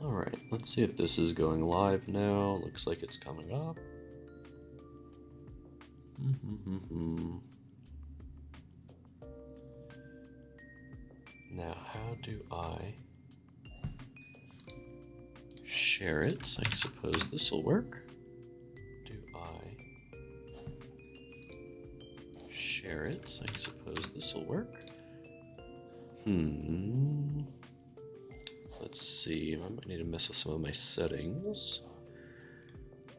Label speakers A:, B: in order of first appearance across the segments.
A: Alright, let's see if this is going live now. Looks like it's coming up. Now, how do I share it? I suppose this will work. Do I share it? I suppose this will work. Let's see, I might need to mess with some of my settings.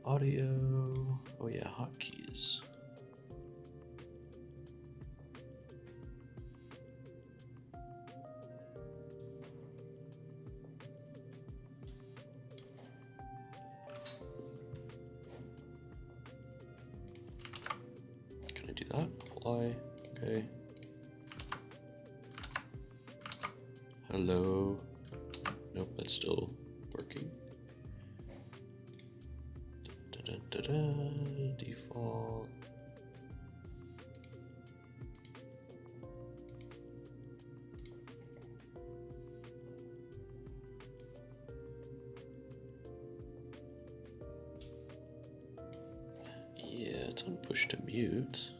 A: Audio, oh yeah, hotkeys. Can I do that? Apply, okay. Hello. Nope, that's still working. Default. Yeah, it's on push to mute.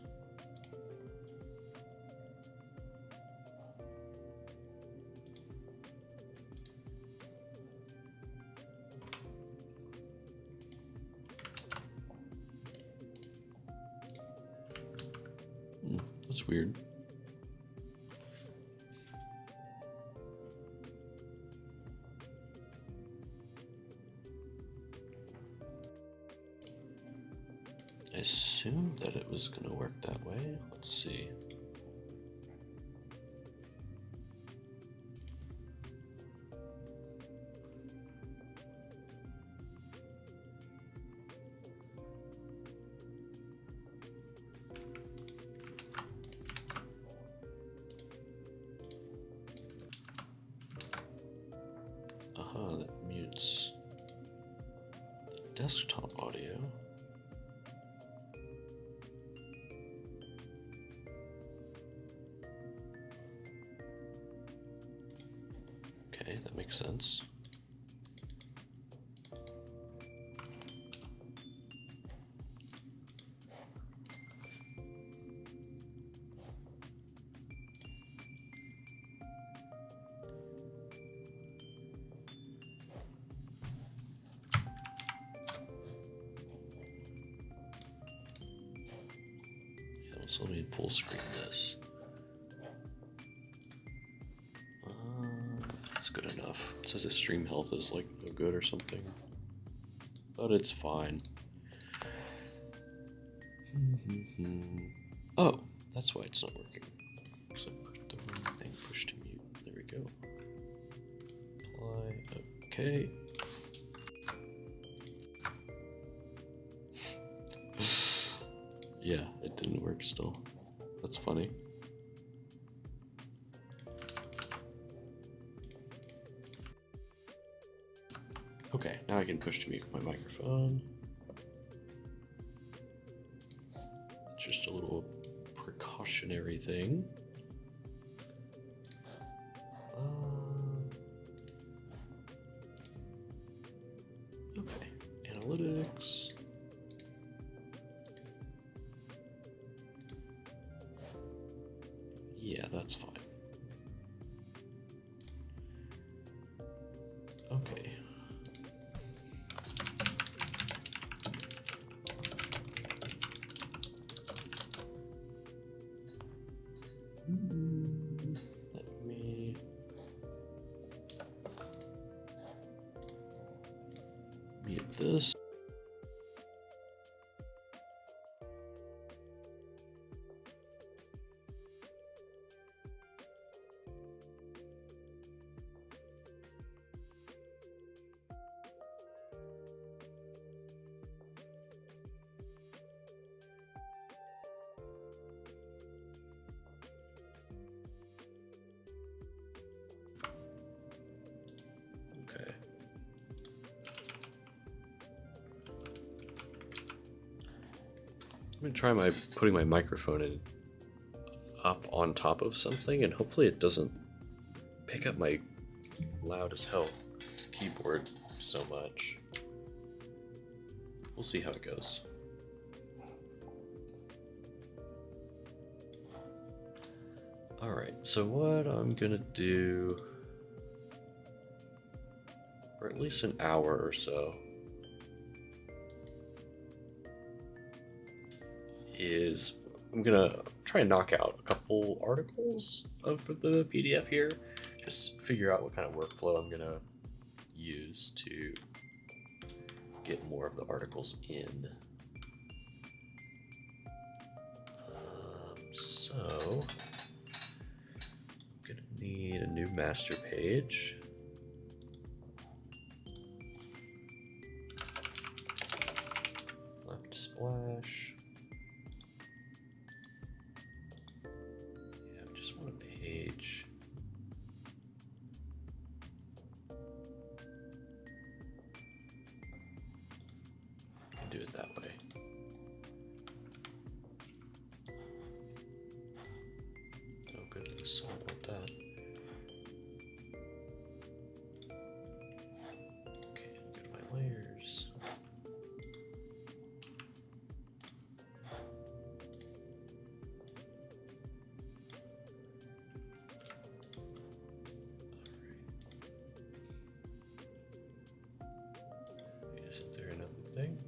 A: That's weird. I assumed that it was going to work that way. Let's see. That mutes the desktop audio. Okay, that makes sense. So let me full screen this. That's good enough. It says the stream health is like no good or something, but it's fine. Oh, that's why it's not working. Because I pushed the wrong thing. Push to mute. There we go. Apply. Okay. Yeah, it didn't work still. That's funny. Okay, now I can push to mute my microphone. Just a little precautionary thing. Okay, analytics. Yeah, that's fine. Okay. Let me mute this. Okay. I'm gonna try putting my microphone up on top of something, and hopefully it doesn't pick up my loud as hell keyboard so much. We'll see how it goes. Alright, so what I'm gonna do for at least an hour or so is I'm gonna try and knock out a couple articles of the PDF here. Just figure out what kind of workflow I'm gonna use to get more of the articles in. So I'm gonna need a new master page. Left splash. Yeah, I just want a page. Do it that way. Oh goodness, I don't want that. Okay, go to my layers. Alright. Isn't there another thing?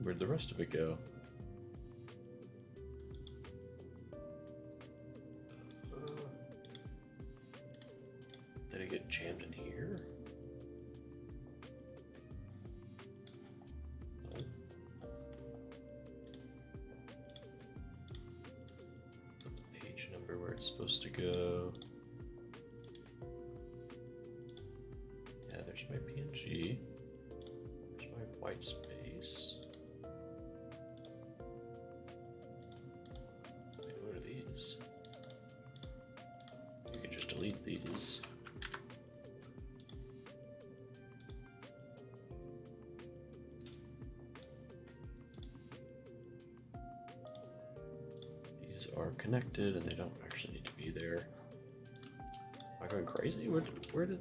A: Where'd the rest of it go? Did it get jammed in here? No. Put the page number where it's supposed to go. Yeah, there's my PNG. There's my white space. Delete these. These are connected and they don't actually need to be there. Am I going crazy? Where did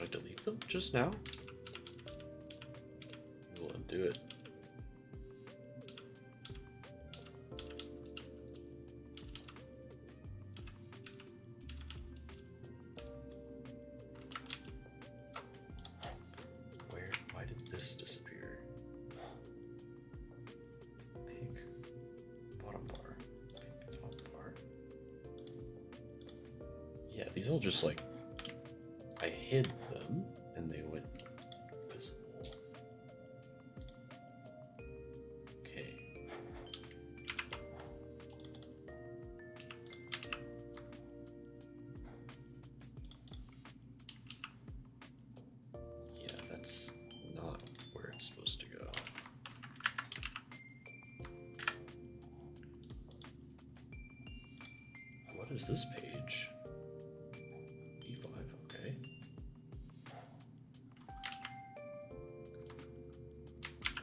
A: I delete them just now? We'll undo it. Disappear. Pink bottom bar. Pink top bar. Yeah, these all just like I hid them and they went visible. Okay. Yeah, that's not where it's supposed to go. What is this page? E5, okay.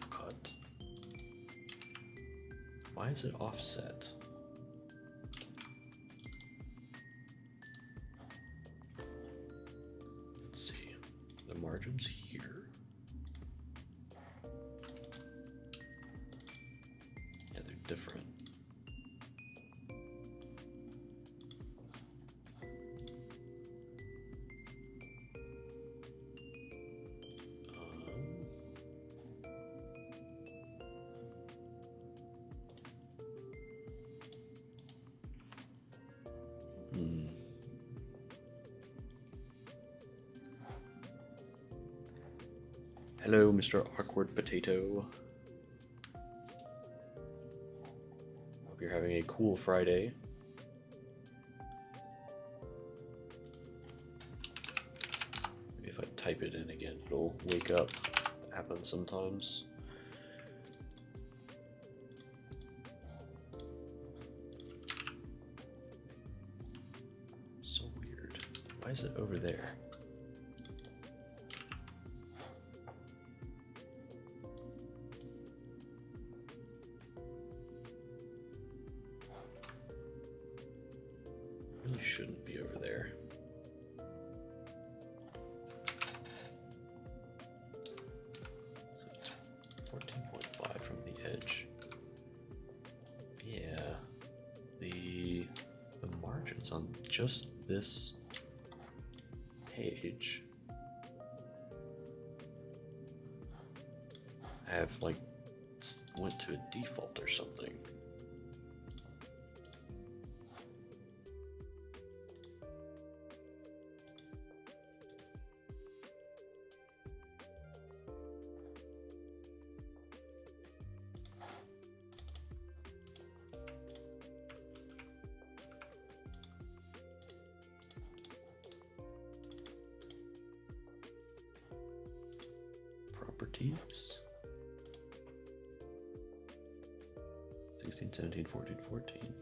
A: Cut. Why is it offset? Let's see. The margins here. Yeah, they're different. Hello, Mr. Awkward Potato. Hope you're having a cool Friday. Maybe if I type it in again, it'll wake up. It happens sometimes. So weird. Why is it over there? really shouldn't be over there. So 14.5 from the edge. Yeah, the margins on just this page have like went to a default or something. Properties. 16, 17, 14, 14.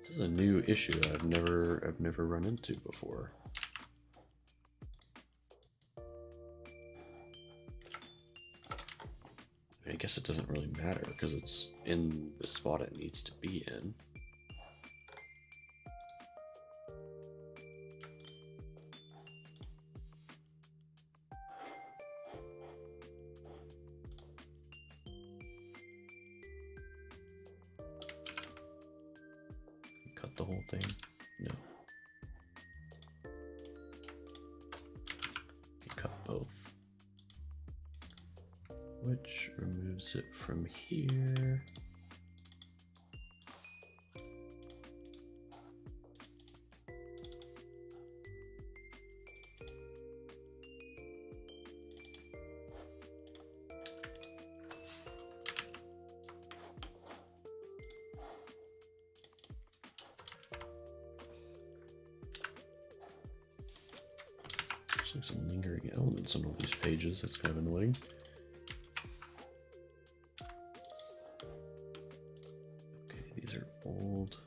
A: This is a new issue I've never run into before. I guess it doesn't really matter because it's in the spot it needs to be in. Cut the whole thing? No. You cut both. Which removes it from here. There's like some lingering elements on all these pages. That's kind of annoying. Old.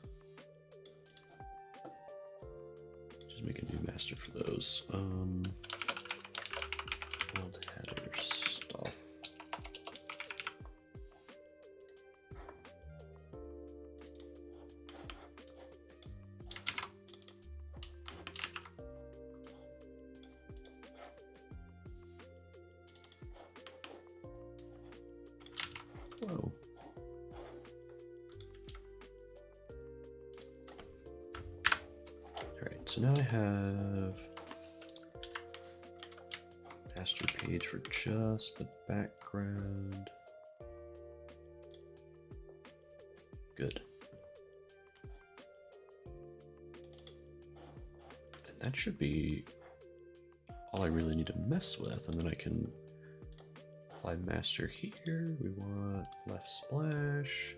A: Just make a new master for those. Old header stuff. Whoa. So now I have master page for just the background. Good. And that should be all I really need to mess with, and then I can apply master here. We want left splash.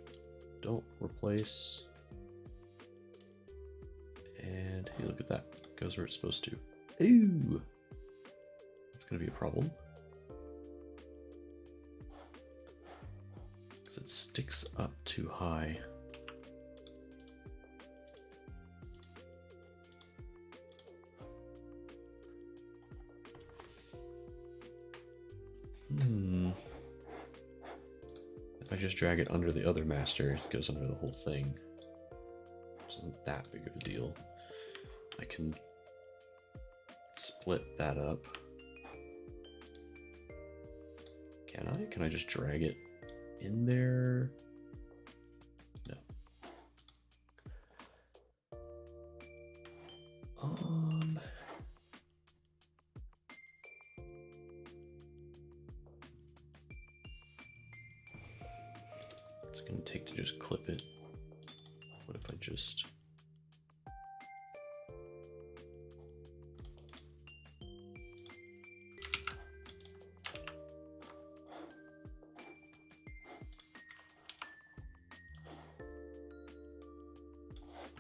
A: Don't replace. And hey, look at that. Goes where it's supposed to. Ooh! That's gonna be a problem. Because it sticks up too high. If I just drag it under the other master, it goes under the whole thing. Which isn't that big of a deal. I can split that up. Can I? Can I just drag it in there? No. It's gonna take to just clip it. What if I just...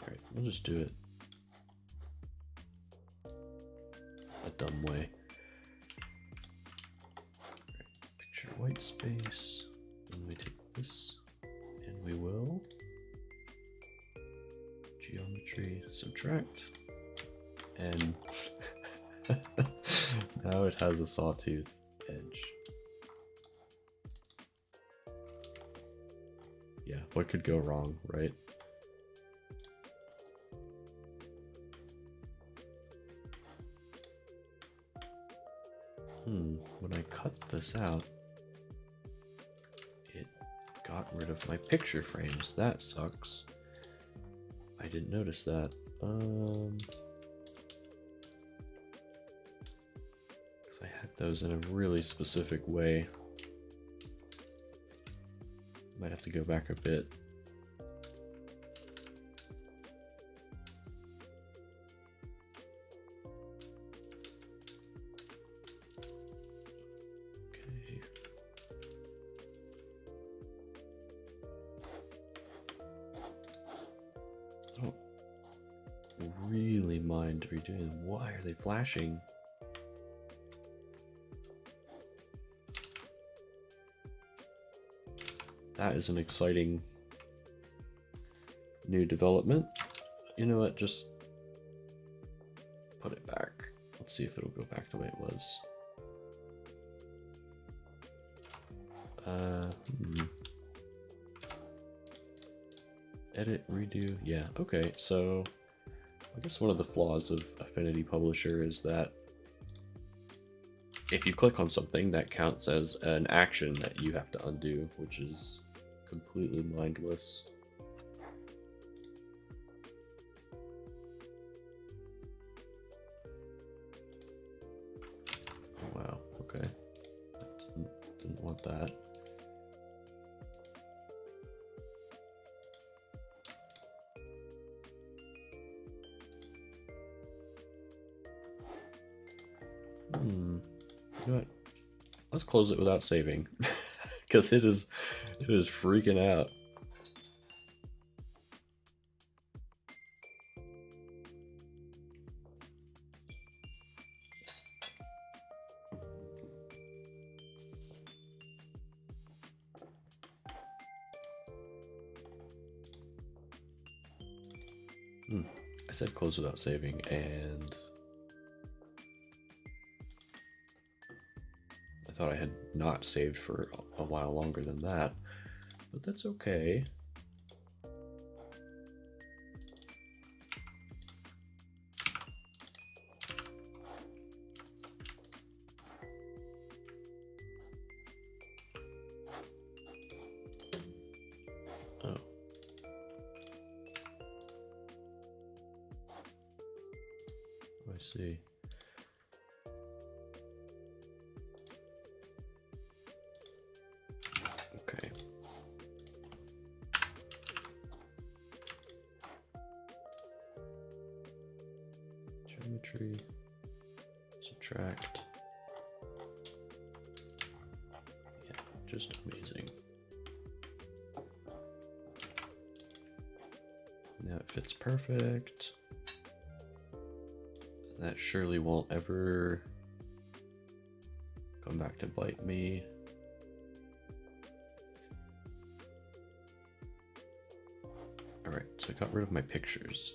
A: Alright, we'll just do it a dumb way. Alright, picture white space, and we take this, and we will geometry subtract, and now it has a sawtooth edge. Yeah, what could go wrong, right? When I cut this out, it got rid of my picture frames. That sucks. I didn't notice that. Because I had those in a really specific way. Might have to go back a bit. Okay. I don't really mind redoing them. Why are they flashing? That is an exciting new development. You know what, just put it back. Let's see if it'll go back the way it was. Edit, redo, yeah, okay, so I guess one of the flaws of Affinity Publisher is that if you click on something, that counts as an action that you have to undo, which is completely mindless. Oh, wow, okay. Didn't want that. You know what? Let's close it without saving, because it is freaking out. I said close without saving, and I thought I had not saved for a while longer than that, but that's okay. Oh. I see. Okay. Geometry, subtract. Yeah, just amazing. Now it fits perfect. That surely won't ever come back to bite me. Alright, so I got rid of my pictures.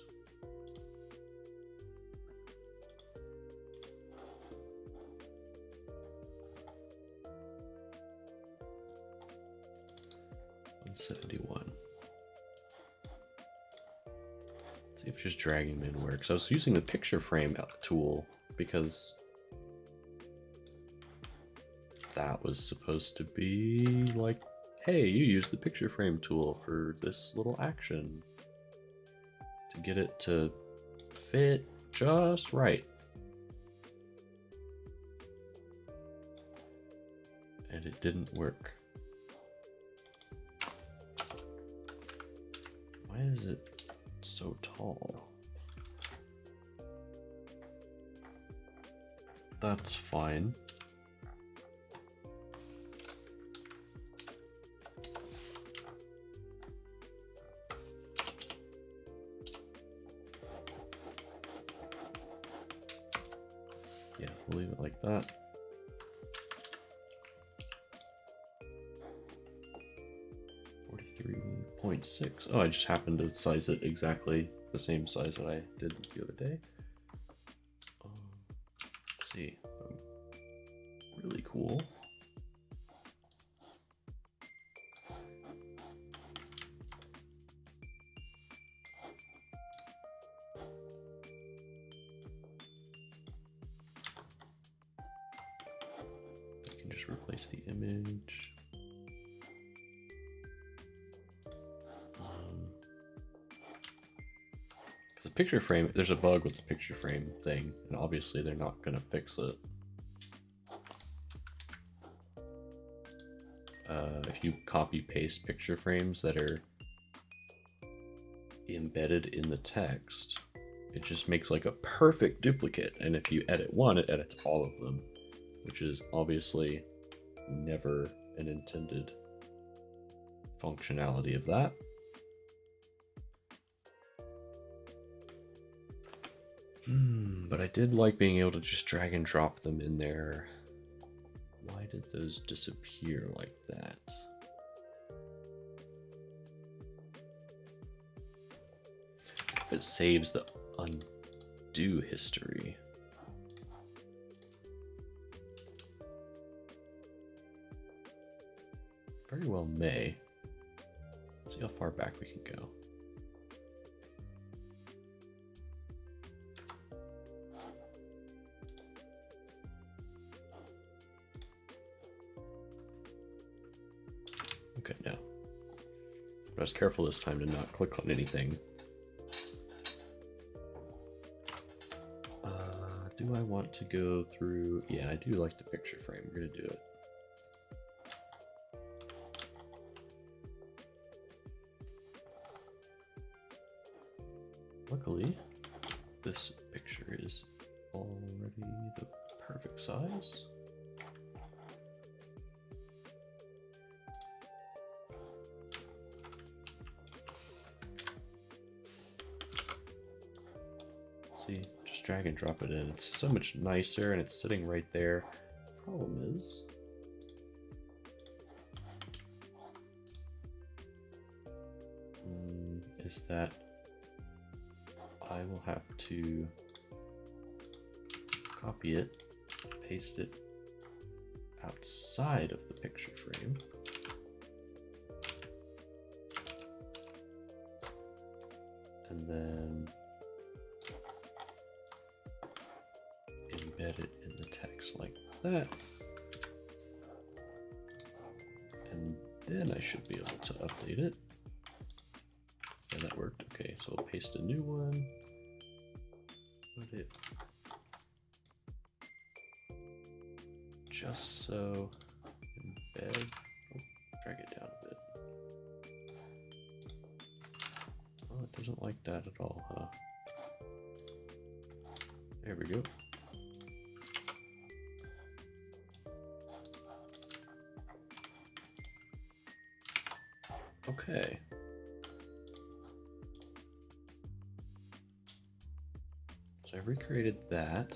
A: $171. See if just dragging them in works. I was using the picture frame tool because that was supposed to be like, hey, you use the picture frame tool for this little action to get it to fit just right. And it didn't work. Why is it so tall? That's fine. Yeah, we'll leave it like that. .6. Oh, I just happened to size it exactly the same size that I did the other day. Let's see. cool. I can just replace the image. Because the picture frame, there's a bug with the picture frame thing, and obviously they're not going to fix it. If you copy paste picture frames that are embedded in the text, it just makes like a perfect duplicate, and if you edit one, it edits all of them, which is obviously never an intended functionality of that. But I did like being able to just drag and drop them in there. Why did those disappear like that? It saves the undo history. Very well may. Let's see how far back we can go. Okay, no. But I was careful this time to not click on anything. Do I want to go through? Yeah, I do like the picture frame. We're gonna do it. Luckily, this picture is already the perfect size. See, just drag and drop it in. It's so much nicer and it's sitting right there. Problem is, that I will have to copy it, paste it outside of the picture frame. And then embed it in the text like that. And then I should be able to update it. Yeah, that worked. Okay, so I'll paste a new one. Put it just so. Embed. Oh, drag it down a bit. Oh, it doesn't like that at all, huh? There we go. Okay. So I recreated that.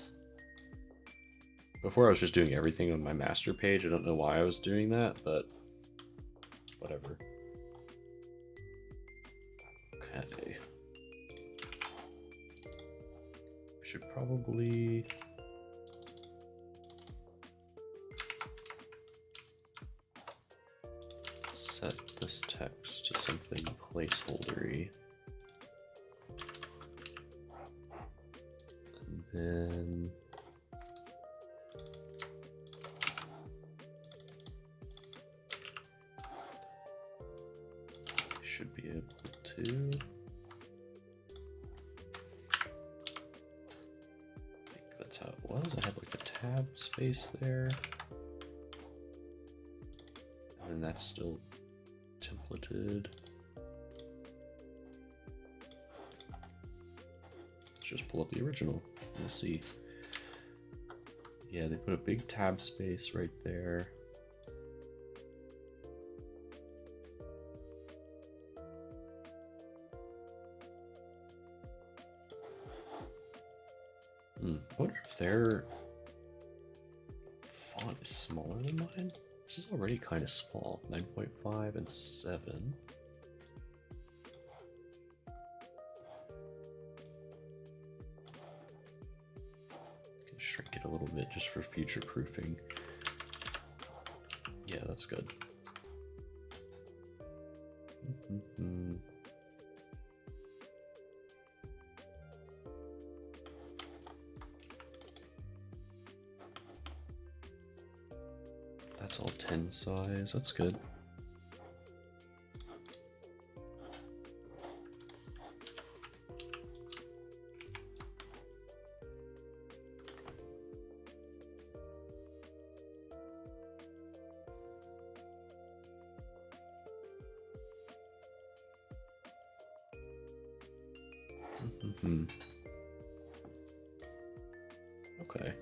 A: Before I was just doing everything on my master page. I don't know why I was doing that, but whatever. Okay. I should probably set this text to something placeholdery. And then I should be able to I think that's how it was. I had like a tab space there. And then that's still templated. Let's just pull up the original. We'll see. Yeah, they put a big tab space right there. I wonder if their font is smaller than mine. This is already kind of small. 9.5 and 7. I can shrink it a little bit just for future proofing. Yeah, that's good. That's all 10 size, that's good. Okay.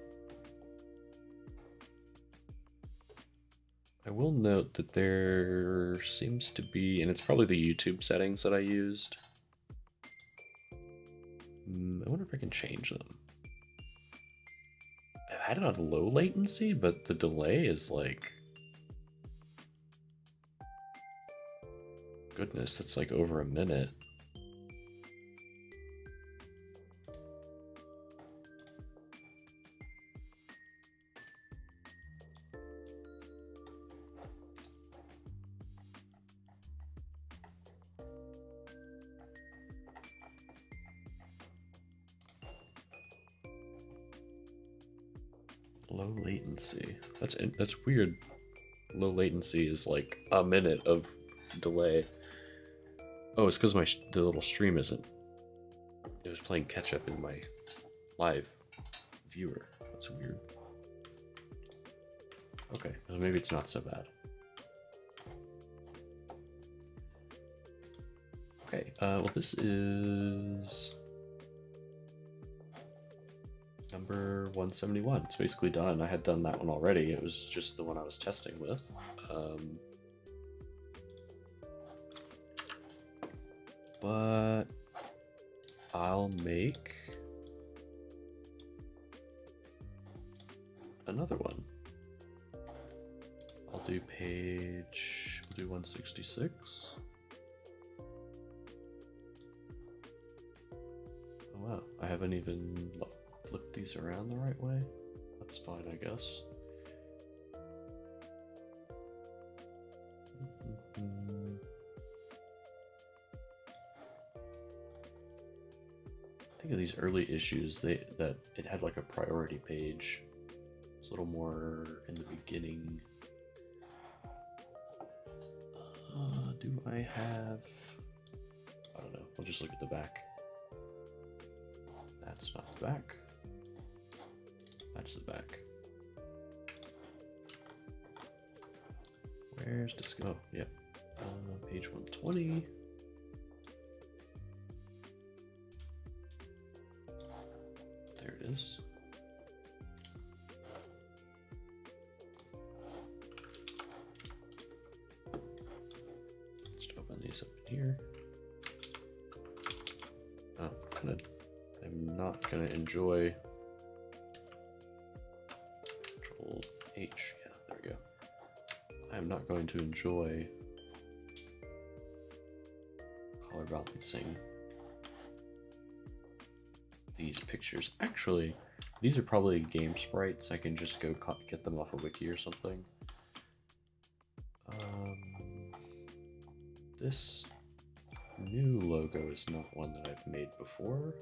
A: I will note that there seems to be, and it's probably the YouTube settings that I used. I wonder if I can change them. I've had it on low latency, but the delay is like... Goodness, that's like over a minute. Low latency. That's weird. Low latency is like a minute of delay. Oh, it's because the little stream isn't. It was playing catch up in my live viewer. That's weird. Okay, well, maybe it's not so bad. Okay, well this is number 171. It's basically done. I had done that one already. It was just the one I was testing with. But I'll make another one. I'll do page, we'll do 166. Oh wow, I haven't even flipped these around the right way. That's fine, I guess. I think of these early issues, that it had like a priority page. It's a little more in the beginning. Do I have... I don't know. We'll just look at the back. That's not the back. That's the back. Where's this go? Yep. Page 120. There it is. Let's open these up in here. Oh, I'm not gonna enjoy Control H. Yeah, there we go. I'm not going to enjoy color balancing these pictures. Actually, these are probably game sprites. I can just go get them off a wiki or something. This new logo is not one that I've made before.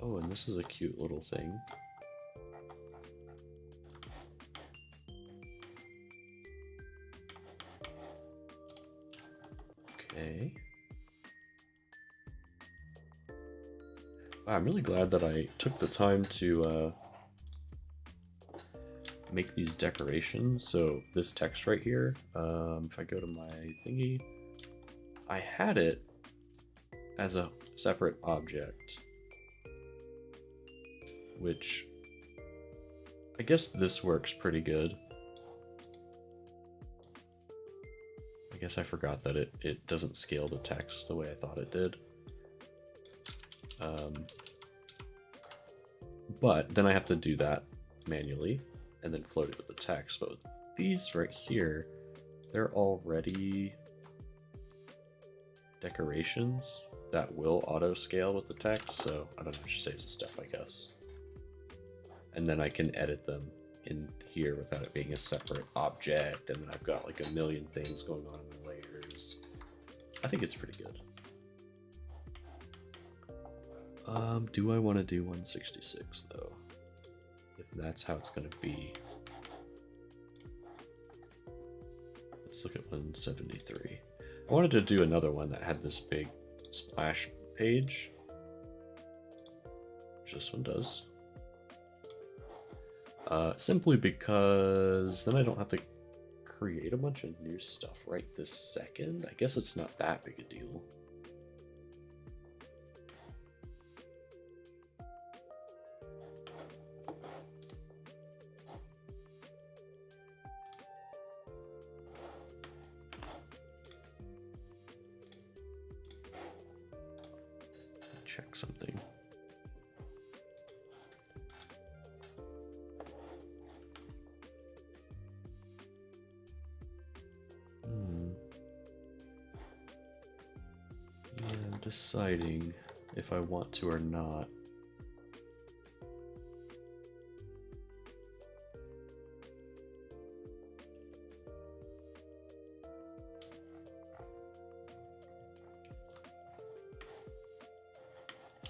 A: Oh, and this is a cute little thing. Okay. Wow, I'm really glad that I took the time to make these decorations. So this text right here, if I go to my thingy, I had it as a separate object, which I guess this works pretty good. I guess I forgot that it doesn't scale the text the way I thought it did. But then I have to do that manually and then float it with the text. But with these right here, they're already decorations that will auto scale with the text. So I don't know, it just saves a step, I guess. And then I can edit them in here without it being a separate object, and then I've got like a million things going on in the layers. I think it's pretty good. Do I want to do 166 though? If that's how it's going to be. Let's look at 173. I wanted to do another one that had this big splash page, which this one does. Simply because then I don't have to create a bunch of new stuff right this second. I guess it's not that big a deal. Check something. Yeah, I'm deciding if I want to or not.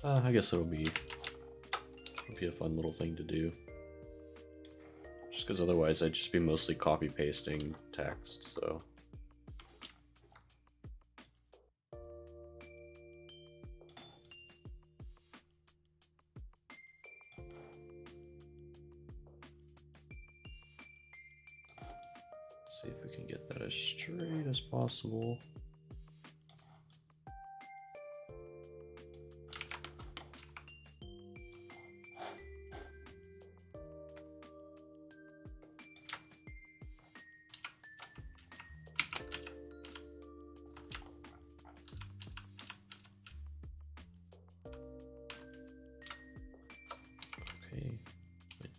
A: I guess it'll be a fun little thing to do. Just because otherwise I'd just be mostly copy pasting text, so. Let's see if we can get that as straight as possible.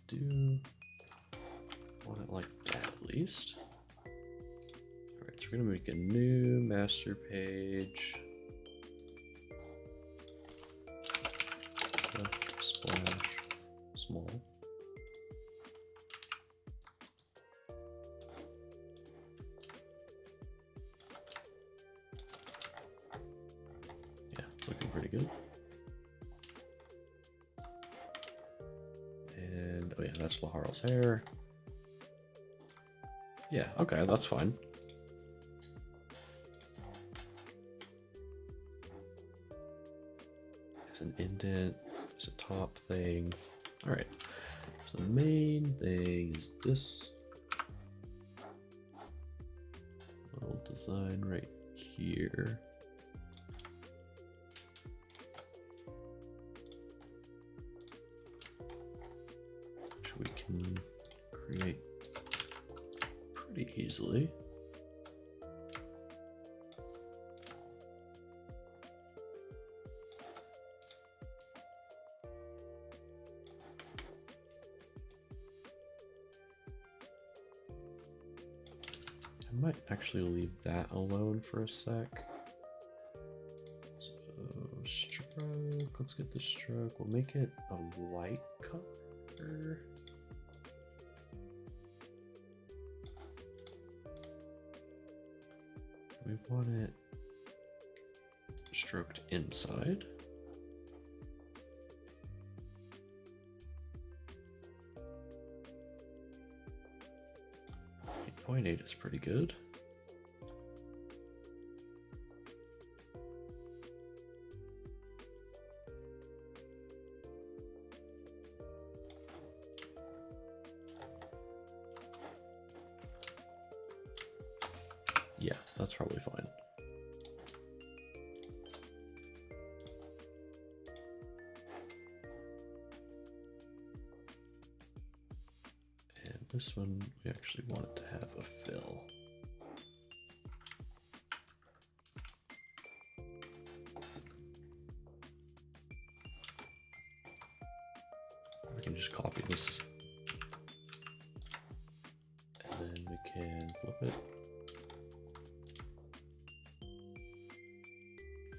A: Do want it like that at least. Alright, so we're gonna make a new master page. Splash small. Yeah, it's looking pretty good. Oh yeah, that's Laharl's hair. Yeah, okay, that's fine. There's an indent, there's a top thing. Alright, so the main thing is this little design right here. We can create pretty easily. I might actually leave that alone for a sec. So stroke, let's get the stroke. We'll make it a light color. We want it stroked inside. 8.8 is pretty good. Yeah, that's probably fine. And this one, we actually want it to have a fill. We can just copy this. And then we can flip it.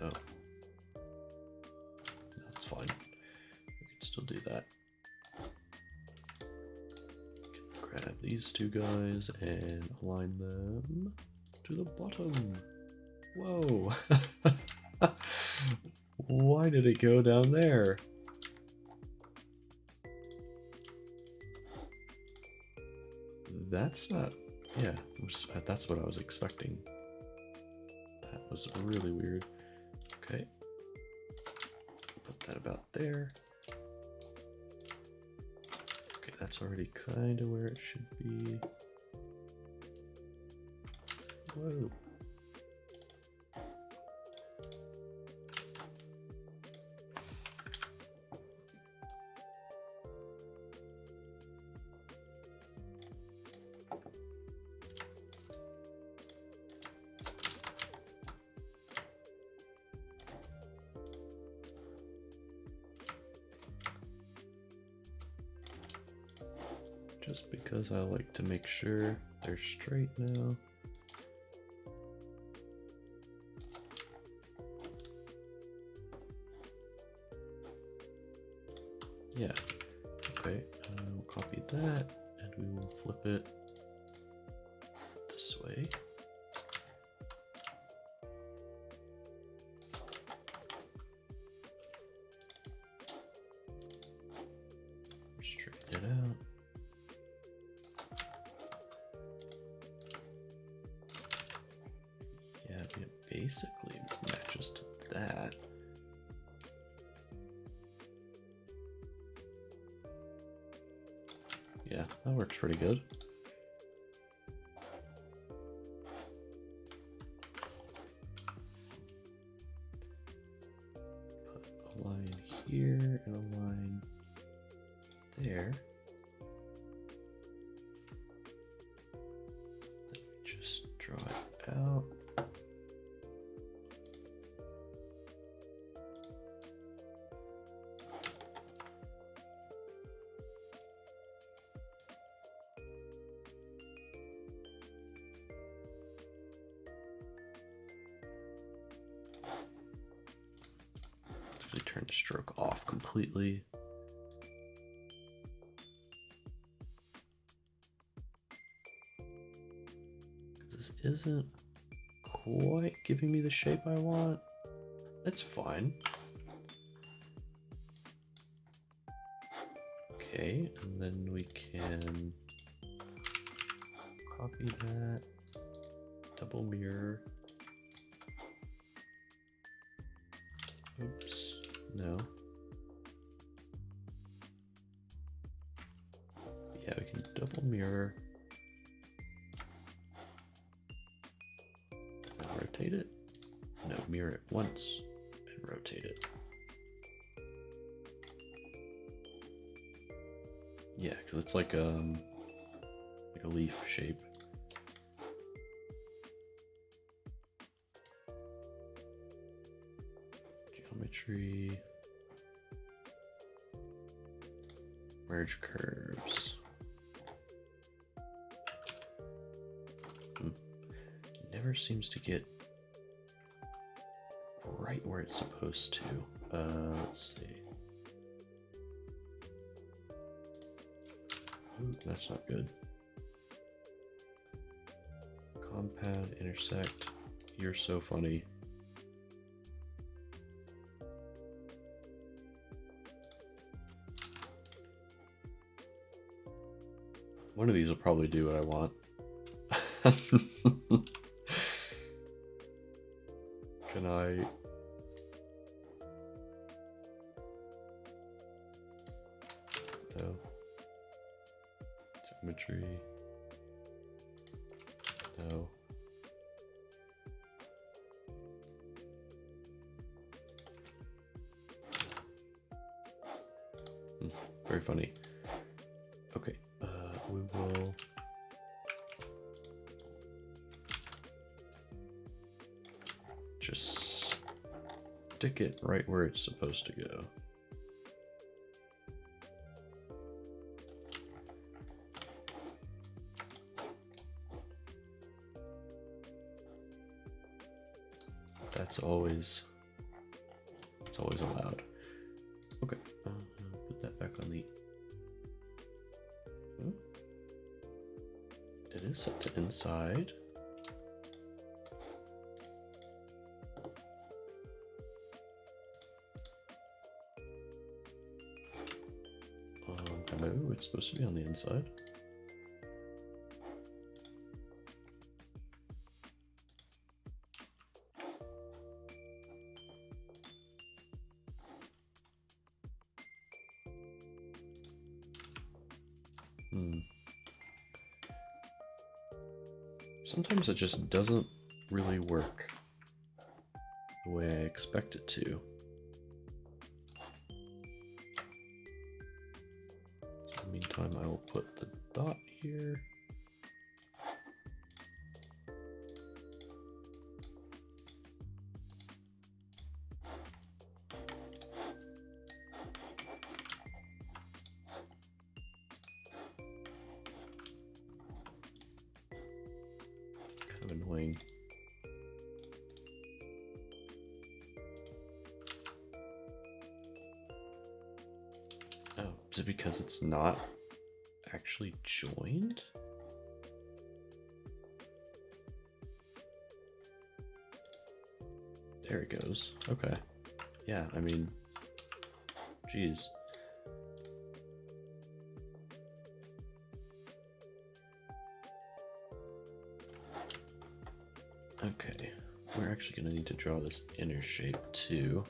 A: Oh, that's fine. We can still do that. these two guys and align them to the bottom. Whoa. Why did it go down there? That's not, yeah, that's what I was expecting. That was really weird. Okay. Put that about there. Okay, that's already kind of where it should be. Whoa. Just because I like to make sure they're straight now. Yeah, okay, we'll copy that and we will flip it this way. Straighten it out. Yeah, it basically matches to that. Yeah, that works pretty good. Put a line here and a line there. Then we just draw it out. Turn the stroke off completely. This isn't quite giving me the shape I want. That's fine. Okay, and then we can copy that, double mirror. Oops. No. Yeah, we can double mirror and rotate it. No, mirror it once and rotate it. Yeah, because it's like a leaf shape. Geometry, merge curves. Never seems to get right where it's supposed to. Let's see. Ooh, that's not good. Compound, intersect. You're so funny. One of these will probably do what I want. Can I? No. Geometry. No. Very funny. Okay. We will just stick it right where it's supposed to go. It's always allowed. Okay, put that back on the. is set to inside. Hello, it's supposed to be on the inside. Sometimes it just doesn't really work the way I expect it to. So in the meantime, I will put the dot here. Annoying. Oh, is it because it's not actually joined? There it goes. Okay. Yeah, I mean, geez. Okay, we're actually going to need to draw this inner shape too.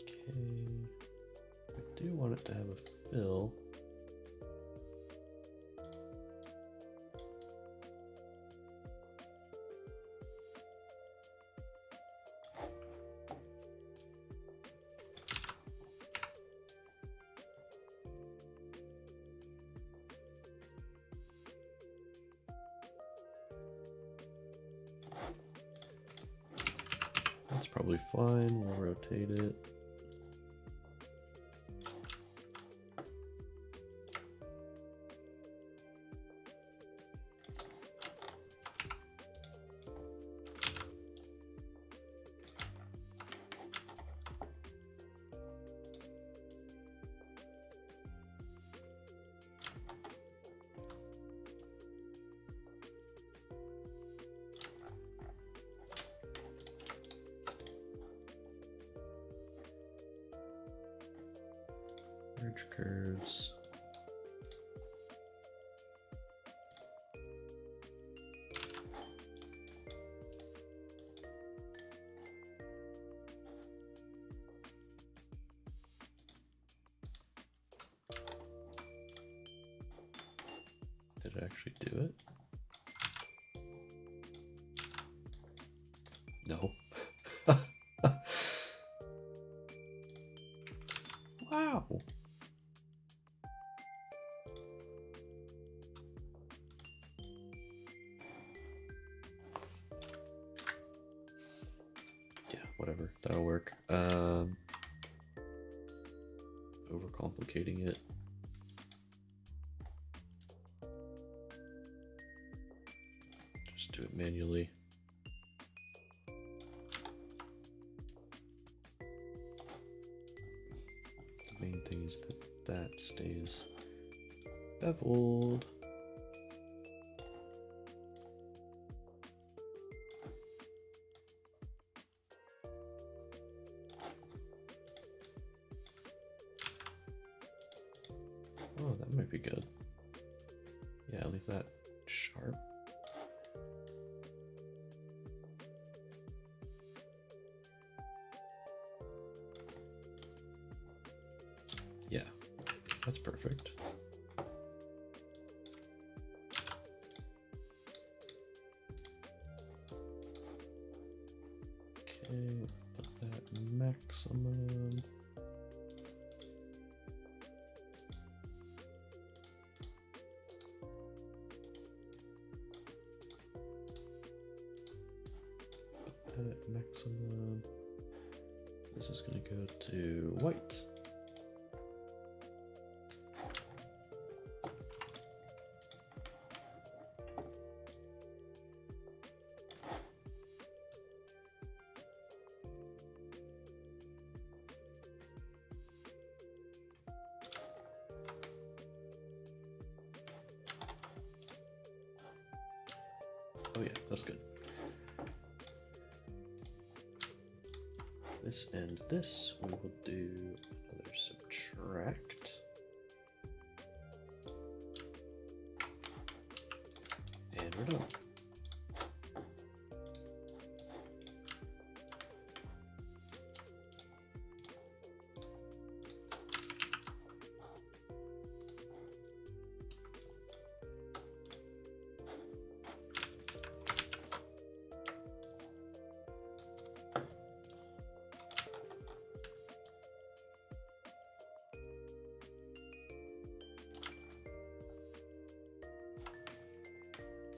A: Okay, I do want it to have a fill. That's probably fine. We'll rotate it. Merge curves. Did it actually do it? No. Wow. Yeah, whatever. That'll work. Overcomplicating it. Just do it manually. The main thing is that that stays beveled. Oh, that might be good. Yeah, leave that sharp. Yeah, that's perfect. Okay, put that maximum. Put that at maximum. This is going to go to white. Oh yeah, that's good. This and this, we will do another subtract. And we're done.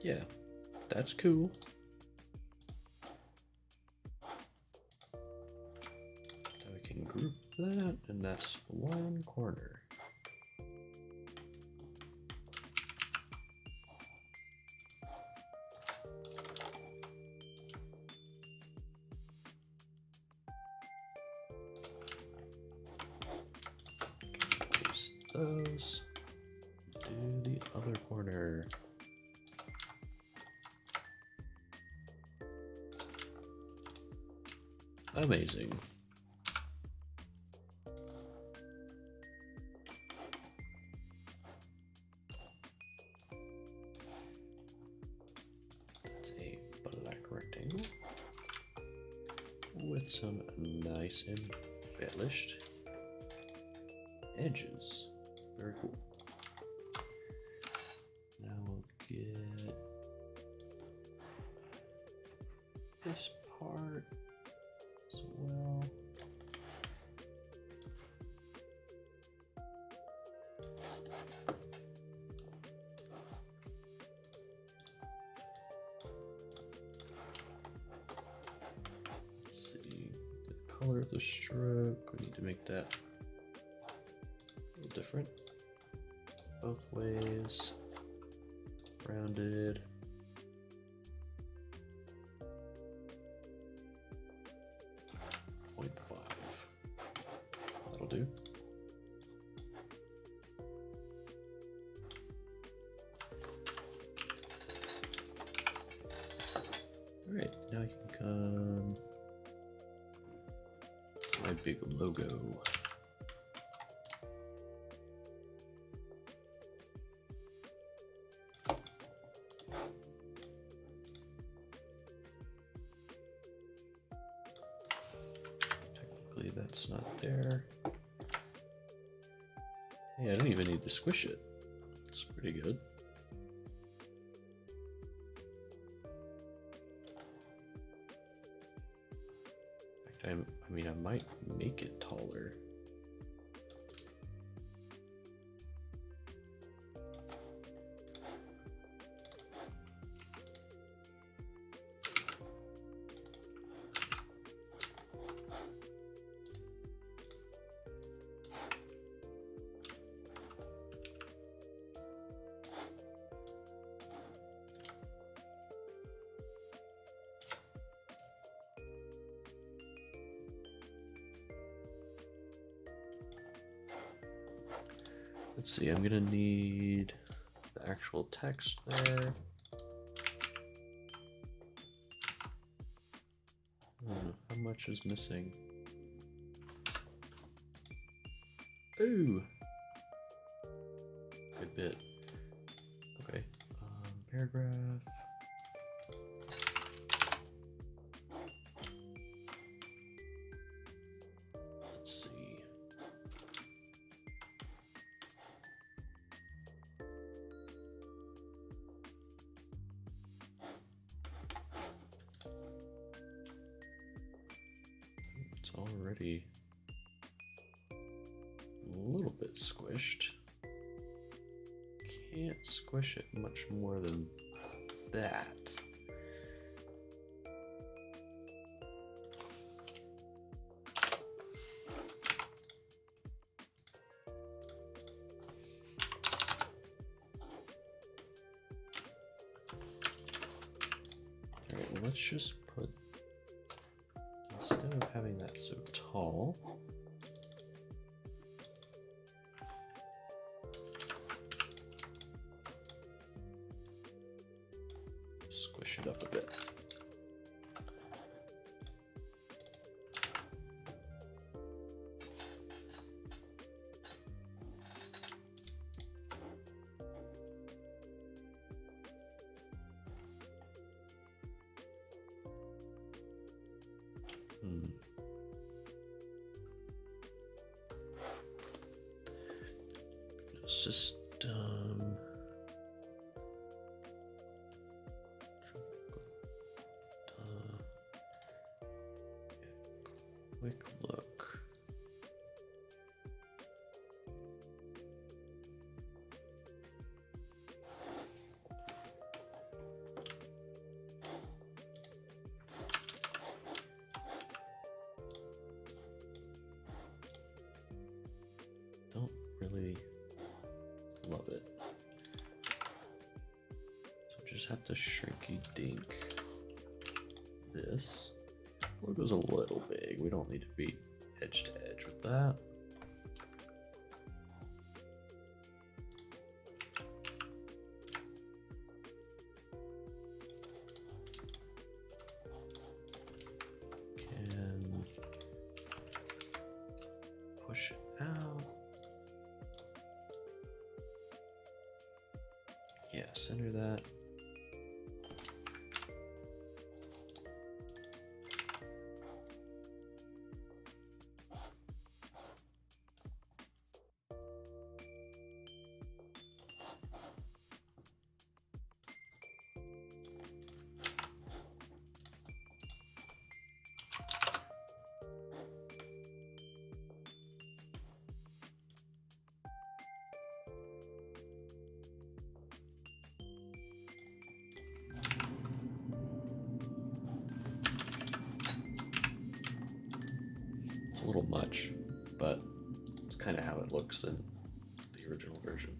A: Yeah, that's cool. So we can group that, and that's one corner. Paste those. Do the other corner. Amazing. That's a black rectangle with some nice embellished edges. Very cool. Now we'll get this part as well. Let's see, the color of the stroke, we need to make that a little different. Both ways, rounded. That'll do. All right, now I can come to my big logo. Technically, that's not there. Hey, I don't even need to squish it. It's pretty good. In fact, I mean, I might make it taller. Let's see, I'm gonna need the actual text there. How much is missing? Ooh! Good bit. Okay, paragraph. Let's see. Already a little bit squished. Can't squish it much more than that. All right, well, let's just put, instead of having that so tall, squish him it up a bit. System. Quick look. Don't really love it. So just have to shrinky dink this. Logo's a little big. We don't need to be edge to edge with that. Can push it out. Yeah, center that. A little much, but it's kind of how it looks in the original version.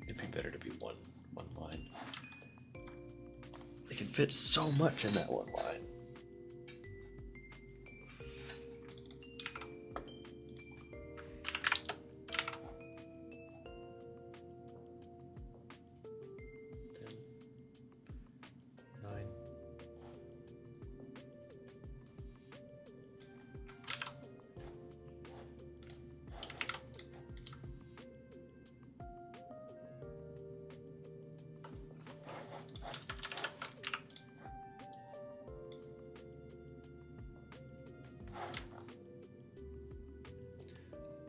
A: It'd be better to be one line. They can fit so much in that one line.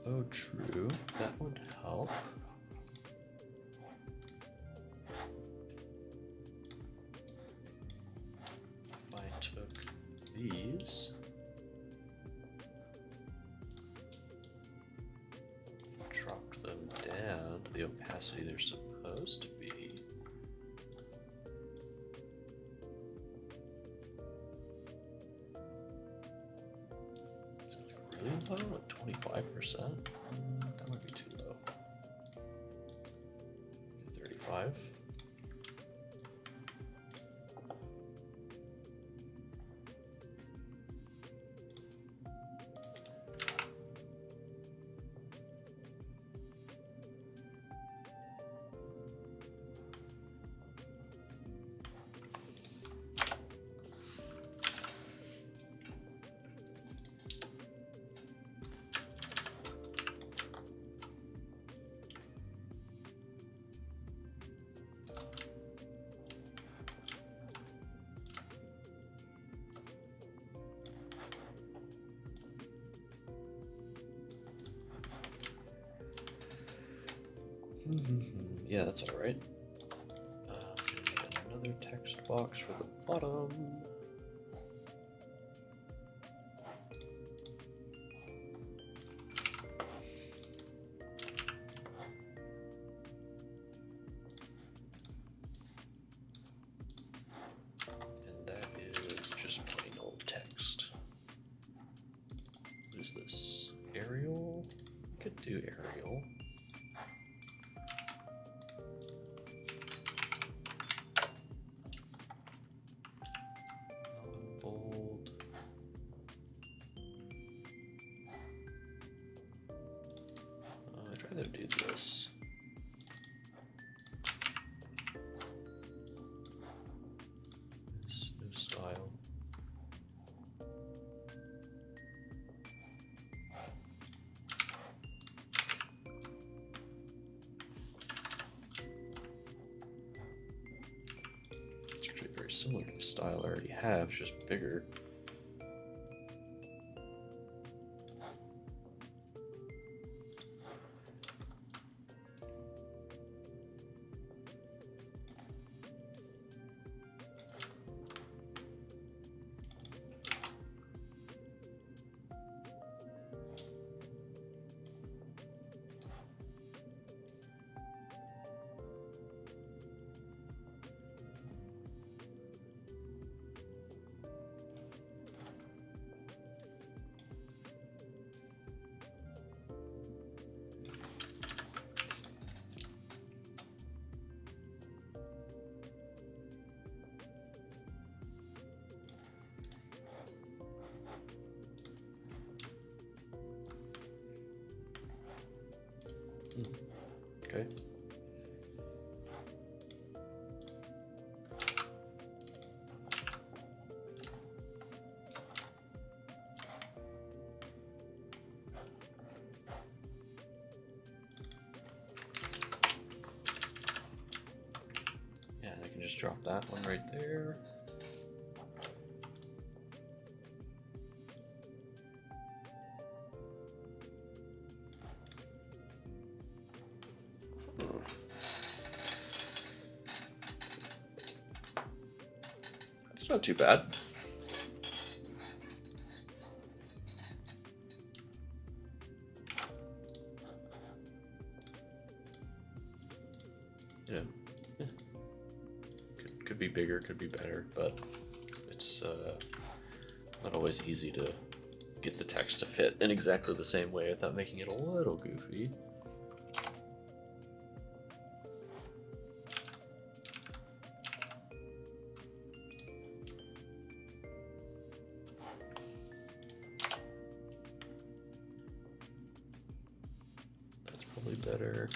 A: Oh, true. That would help. If I took these, dropped them down to the opacity they're supposed to be. Is it really low at 25%? That might be too low. 35. Yeah, that's all right. Another text box for the bottom. And that is just plain old text. What is this? Arial? We could do Arial. Bold. I'd rather do this. similar to the style I already have, it's just bigger. Okay. Yeah, I can just drop that one right there. It's not too bad. Yeah. Could be bigger, could be better, but it's not always easy to get the text to fit in exactly the same way without making it a little goofy. That's probably better.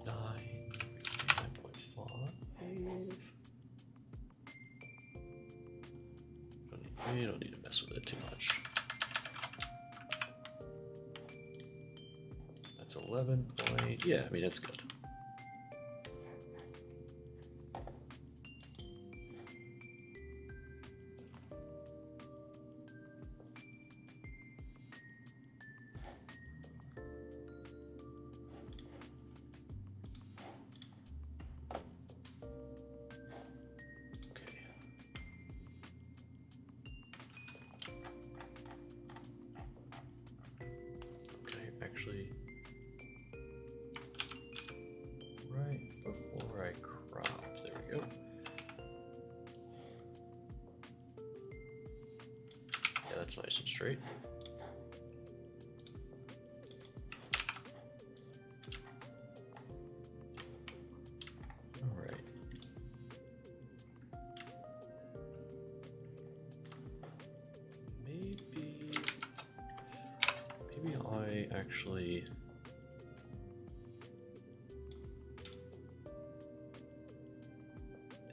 A: 9.5. You don't need to mess with it too much. That's 11 point. Yeah, I mean, it's good. Actually, right before I crop, there we go. Yeah, that's nice and straight. All right. Maybe I actually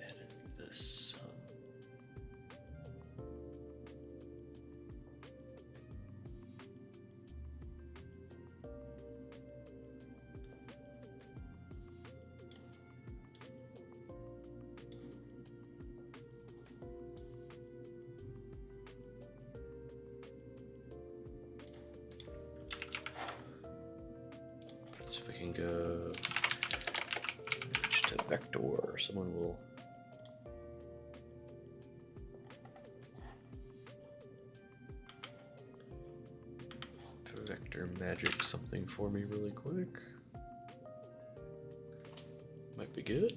A: edit this. See if we can go to vector. Someone will vector magic something for me really quick. Might be good.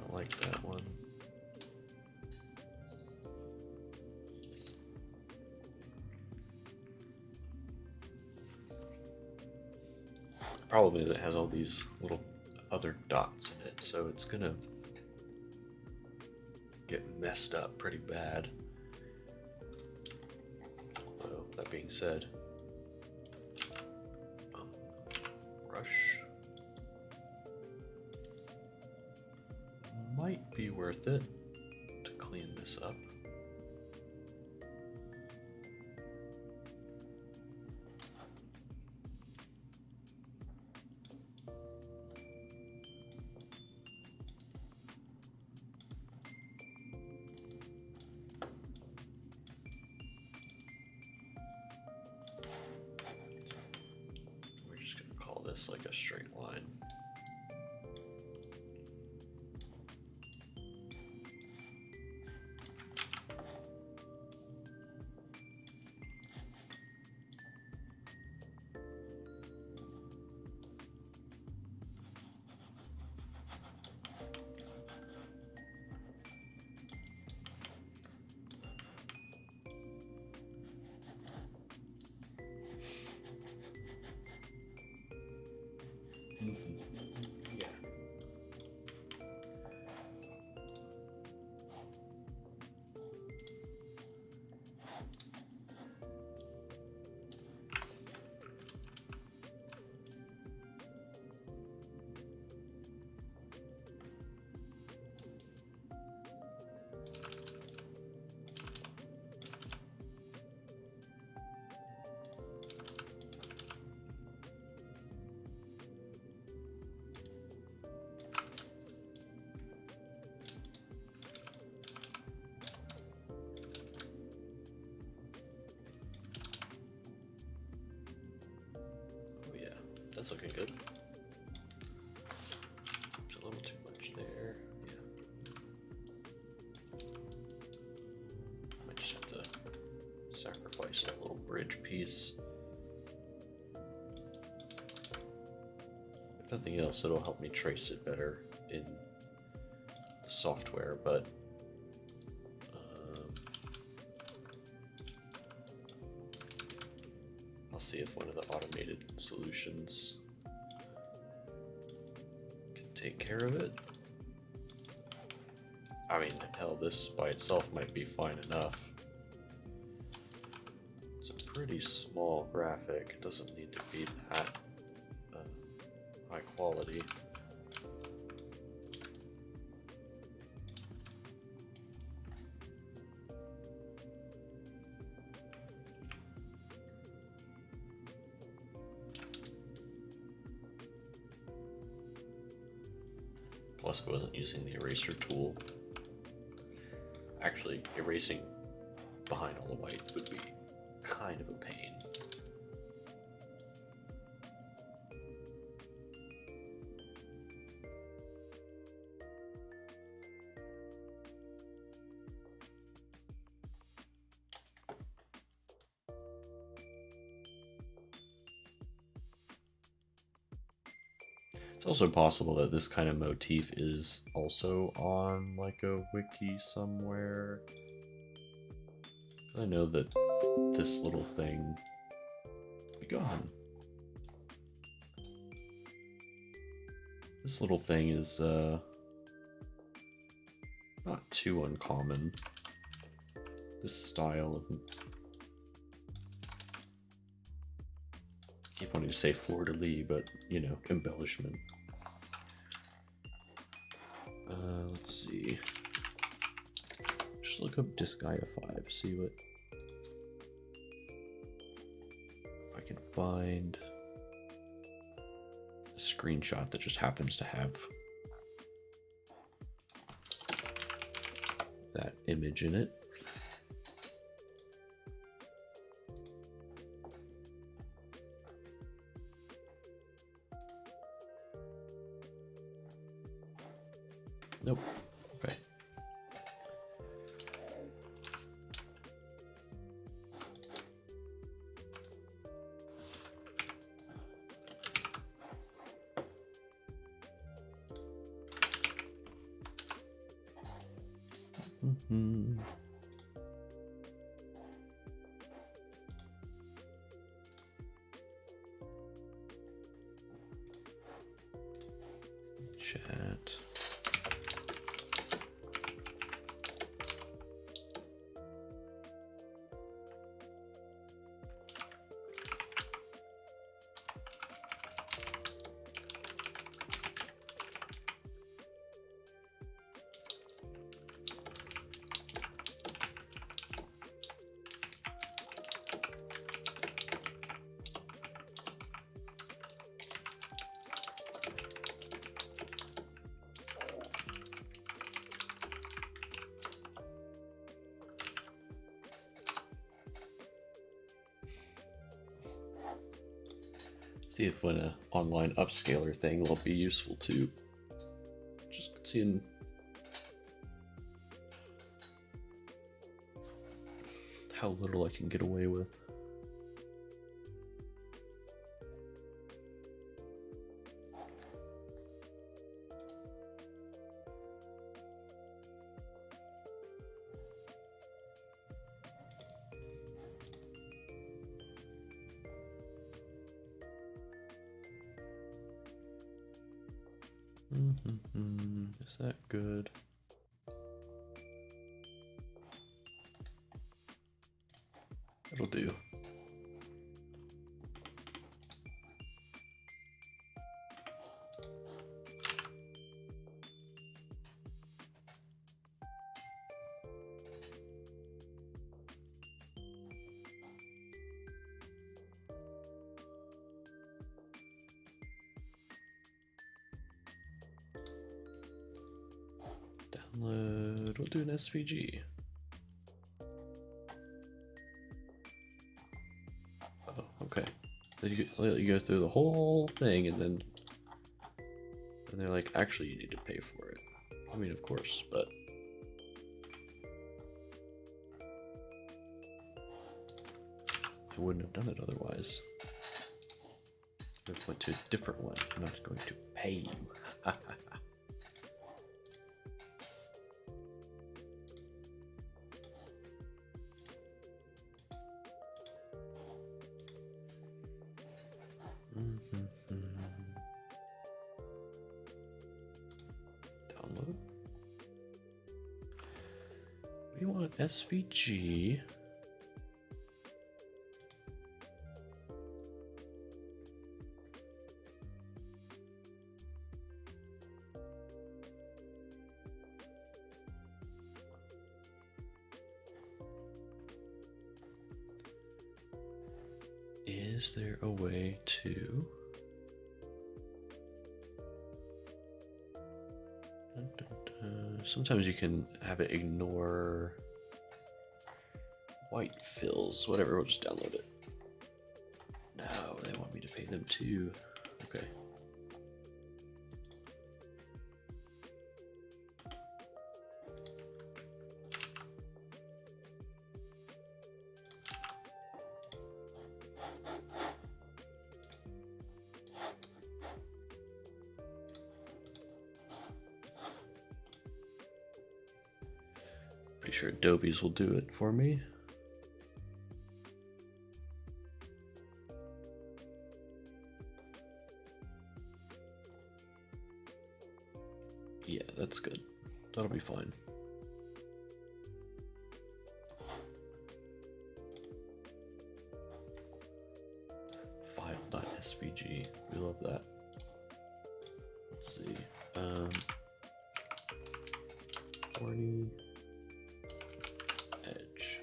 A: Like that one. The problem is it has all these little other dots in it, so it's gonna get messed up pretty bad. Although, that being said, brush might be worth it to clean this up. this like a straight line. Yeah. That's looking good. There's a little too much there. Yeah. Might just have to sacrifice that little bridge piece. If nothing else, it'll help me trace it better in the software, but I'll see if one of the automated solutions can take care of it. I mean, hell, this by itself might be fine enough. It's a pretty small graphic. It doesn't need to be that high quality. Plus, I wasn't using the eraser tool. Actually, erasing behind all the white would be kind of a pain. It's also possible that this kind of motif is also on like a wiki somewhere. I know that this little thing, be gone. This little thing is not too uncommon. This style of, I keep wanting to say fleur-de-lis, but you know, embellishment. Let's see. Just look up Disgaea 5, see what if I can find a screenshot that just happens to have that image in it. Nope. Okay. Chat. See if when an online upscaler thing will be useful too. Just seeing how little I can get away with. Is that good? It'll do. Download, we'll do an SVG. Oh, okay. So you go through the whole thing and they're like, actually you need to pay for it. I mean, of course, but I wouldn't have done it otherwise. I went to a different one. I'm not going to pay you. Download. We want SVG. Is there a way to sometimes you can have it ignore white fills, whatever, we'll just download it. No, they want me to pay them too. Okay. Pretty sure Adobe's will do it for me. Yeah, that's good. That'll be fine. File.svg. We love that. Let's see. Thorny edge.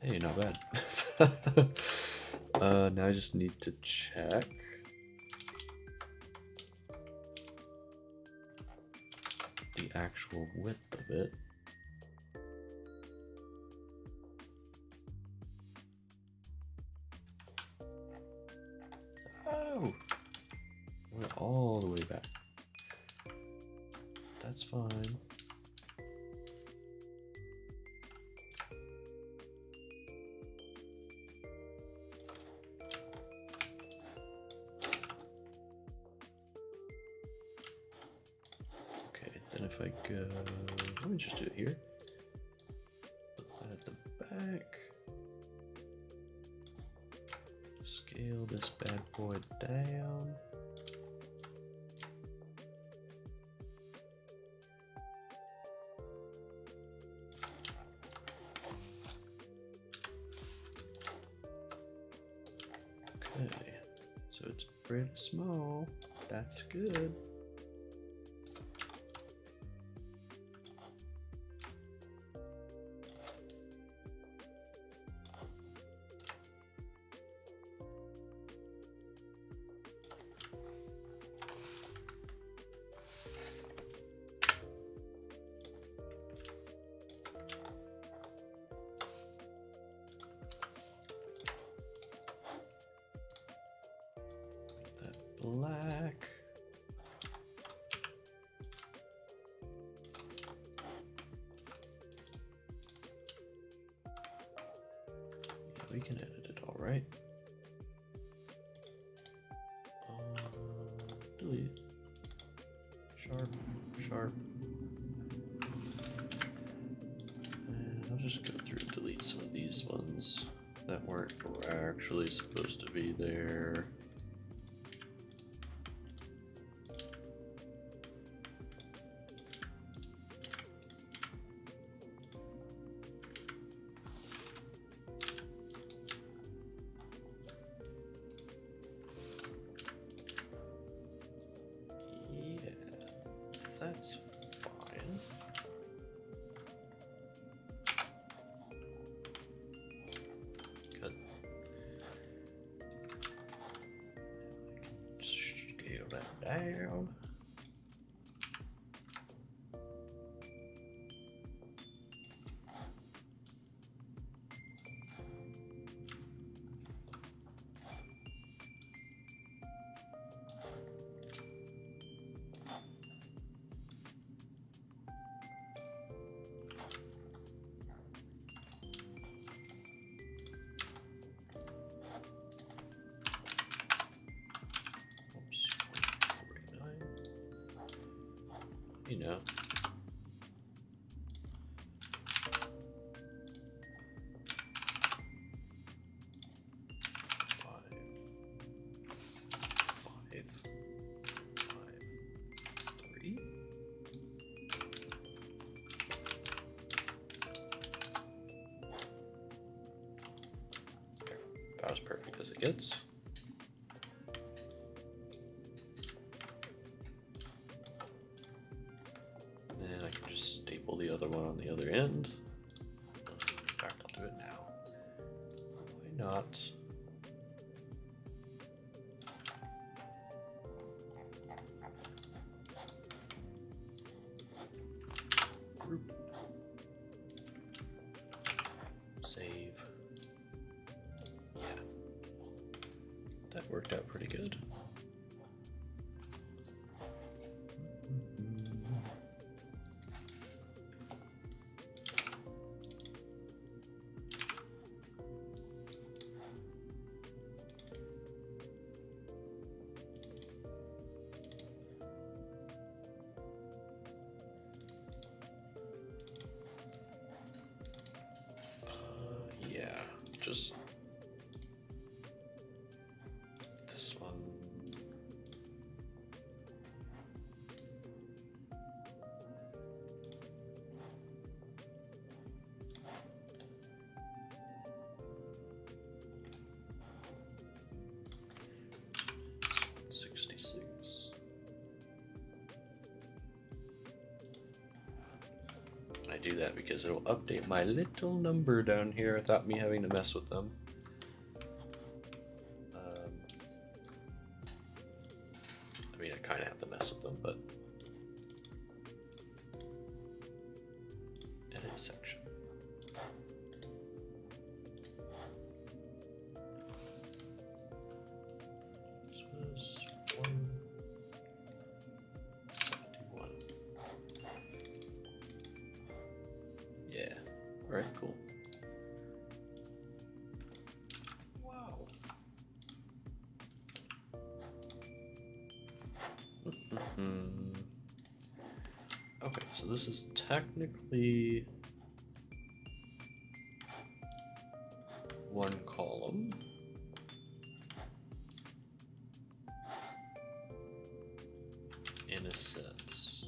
A: Hey, not bad. Now I just need to check. The actual width of it. Oh! Went all the way back. That's fine. Then if I go, let me just do it here. Put that at the back. Scale this bad boy down. Okay, so it's pretty small. That's good. black. Yeah, we can edit it all right. Delete. Sharp, sharp. And I'll just go through and delete some of these ones that weren't actually supposed to be there. That's fine. Good. Scale that down. You know. Five, 3. About as perfect as it gets. And I can just staple the other one on the other end. In fact, I'll do it now. Why not? Group. Save. Yeah. That worked out pretty good. Just this one. I do that because it'll update my little number down here without me having to mess with them. I mean, I kind of have to mess with them, but edit section. This was 171. Yeah. All right. Cool. Wow. Okay, so this is technically one column. In a sense.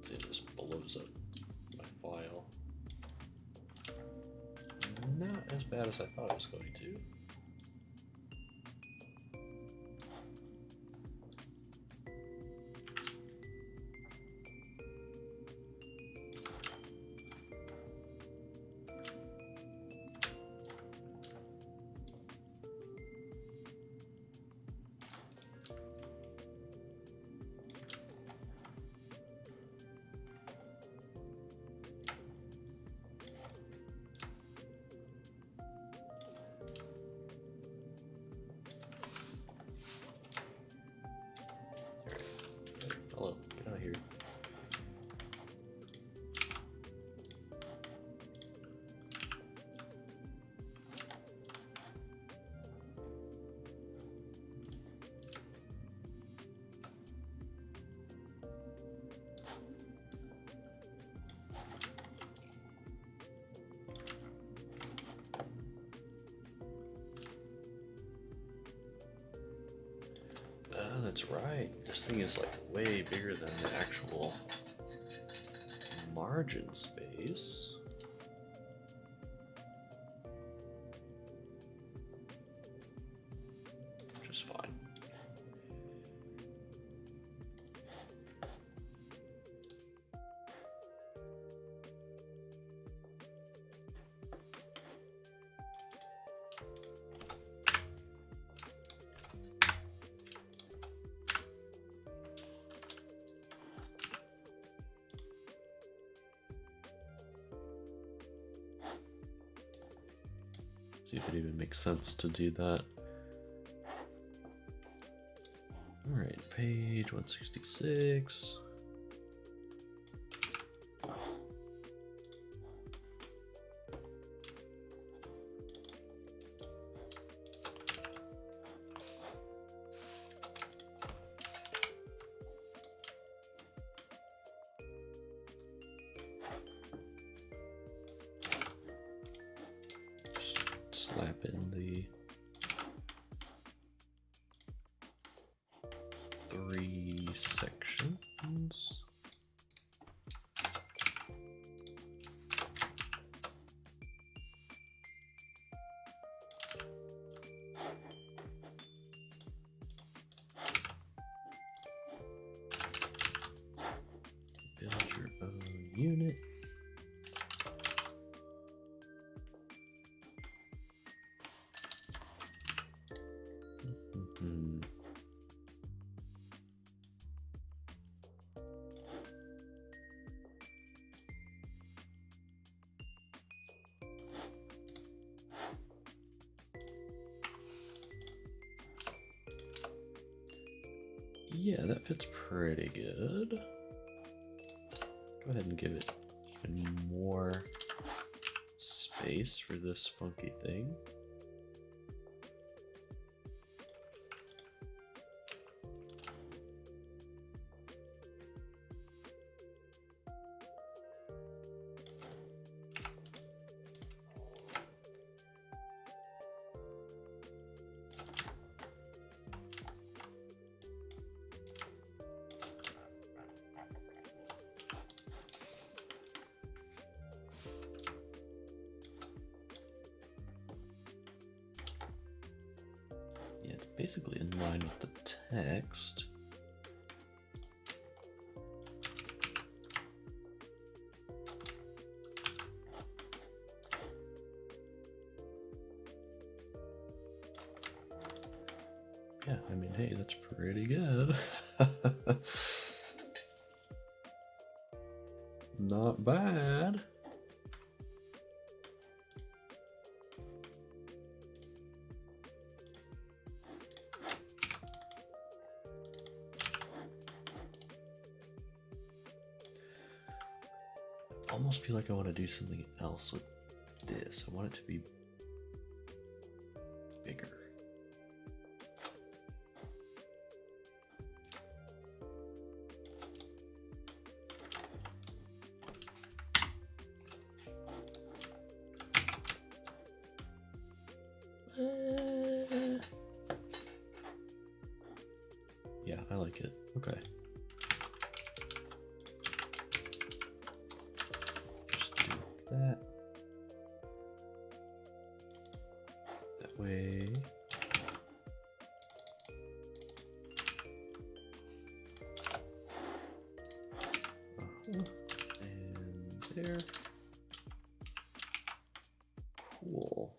A: See, it just blows up my file. Not as bad as I thought it was going to. that's right. This thing is like way bigger than the actual margin space. Which is fine. See if it even makes sense to do that. All right, page 166. Slap in the 3 sections. Build your own unit. Yeah, that fits pretty good. Go ahead and give it even more space for this funky thing. Basically in line with the text. Yeah, I mean, hey, that's pretty good. Not bad. Almost feel like I want to do something else with this. I want it to be bigger. Yeah, I like it. Okay. That way. And there. Cool.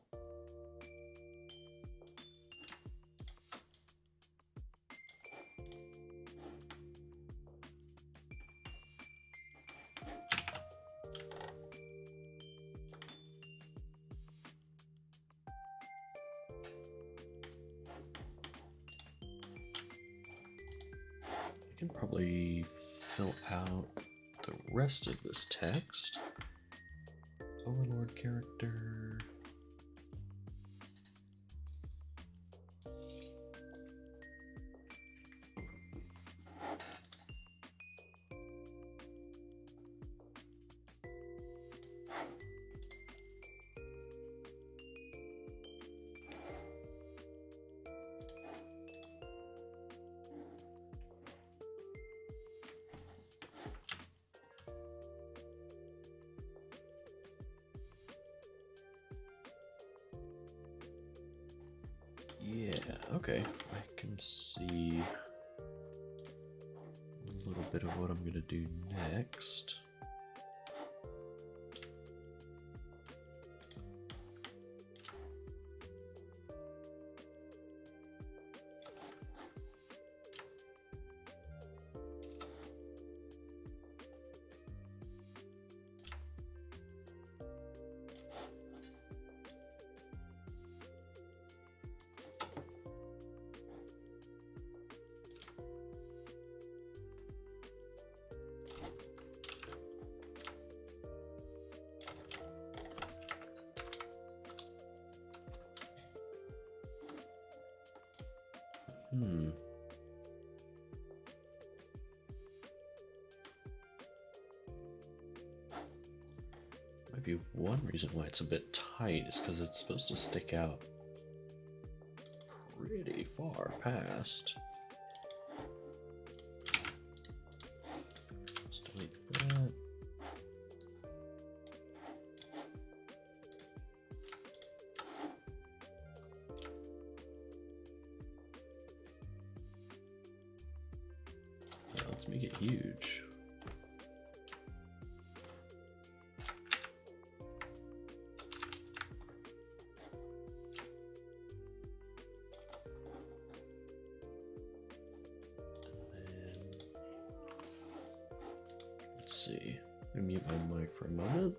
A: I can probably fill out the rest of this text. Overlord character. Okay, I can see a little bit of what I'm gonna do next. Might be one reason why it's a bit tight is because it's supposed to stick out pretty far past. Just delete that. Now let's make it huge. Let's see. Let me mute my mic for a moment.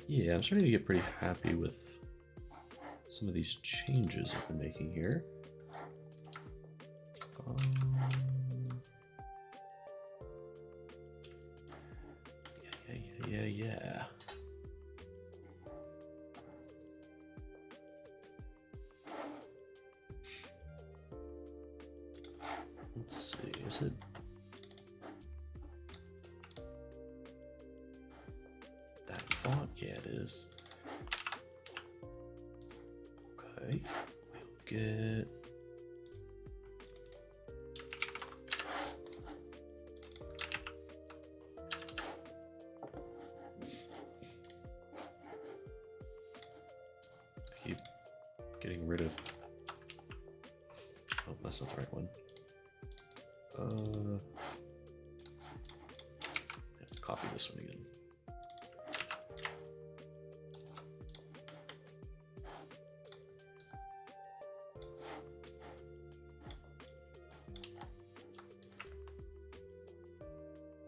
A: Yeah, I'm starting to get pretty happy with some of these changes I've been making here. Yeah. Let's see, is it? That font? Yeah, it is. Okay, we'll get... I keep getting rid of... Oh, that's not the right one. Copy this one again.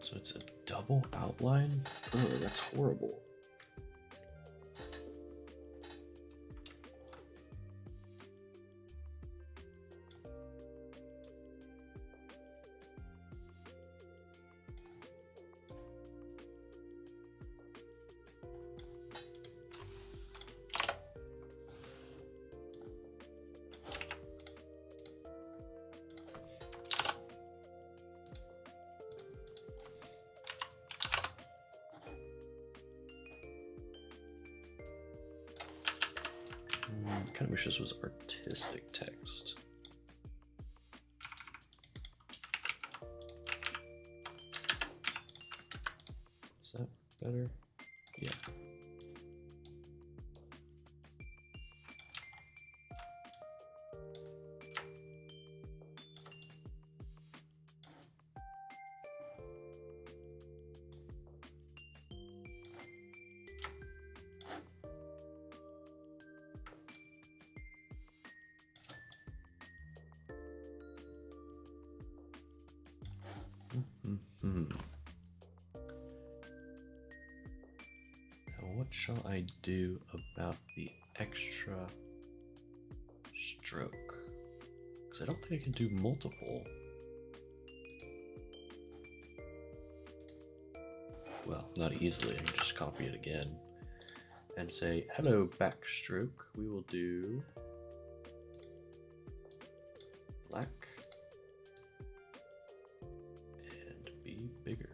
A: So it's a double outline? Oh, that's horrible. I kind of wish this was artistic text. Is that better? Yeah. Now, what shall I do about the extra stroke? Because I don't think I can do multiple. Well, not easily. I can just copy it again and say, hello, backstroke. We will do black and be bigger.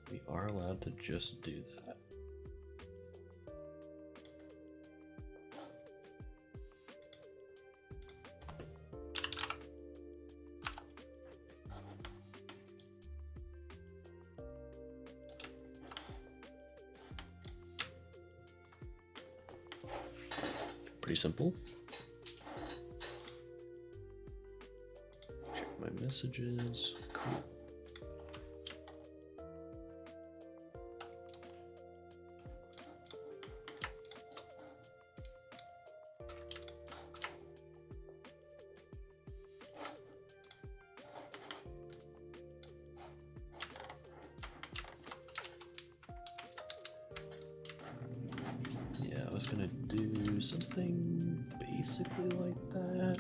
A: We are allowed to just do that. Pretty simple. Check my messages. Cool. Yeah, I was gonna do something basically like that.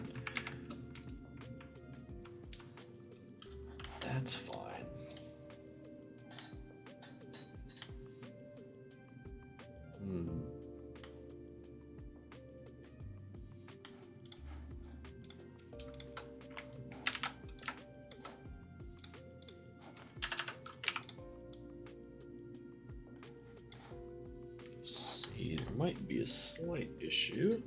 A: That's fine. See, there might be a slight issue.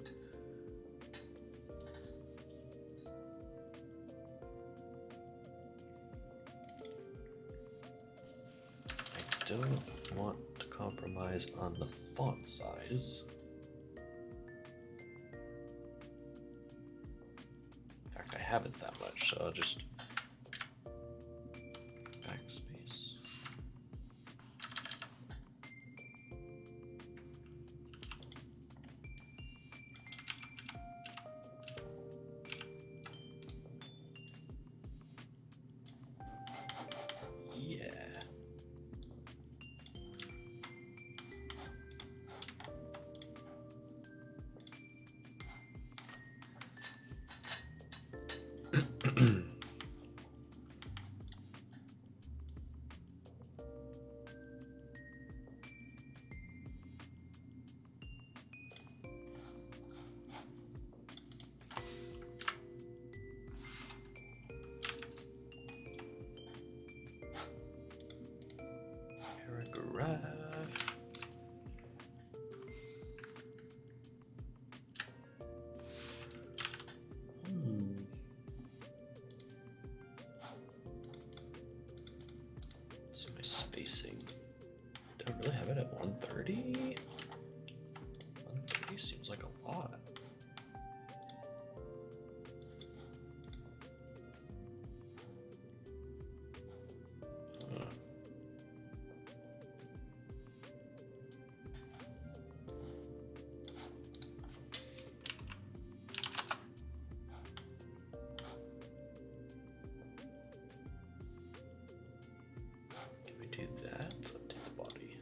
A: I don't want to compromise on the font size. In fact, I haven't that much, so I'll just backspace. spacing. Do I really have it at 130? 130 seems like a lot. Do that. Let's update the body.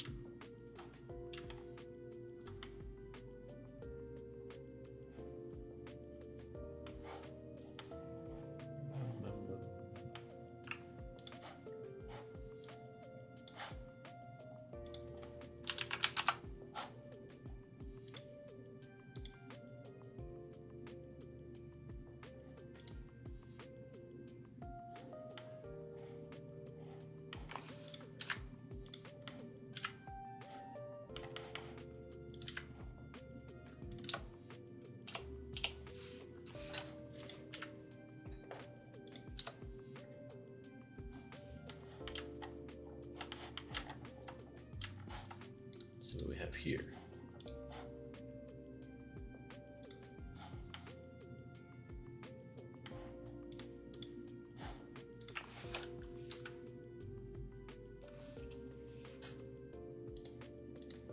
A: So what do we have here?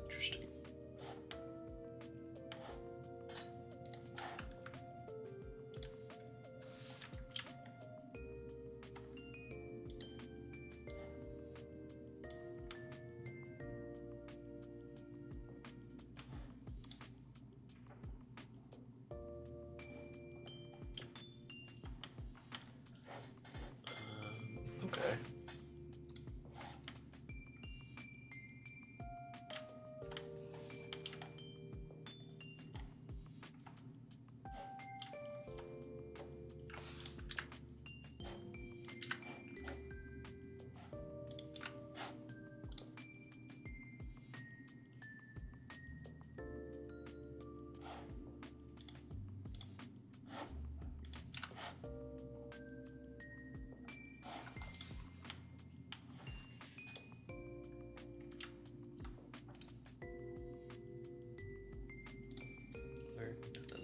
A: Interesting. Okay.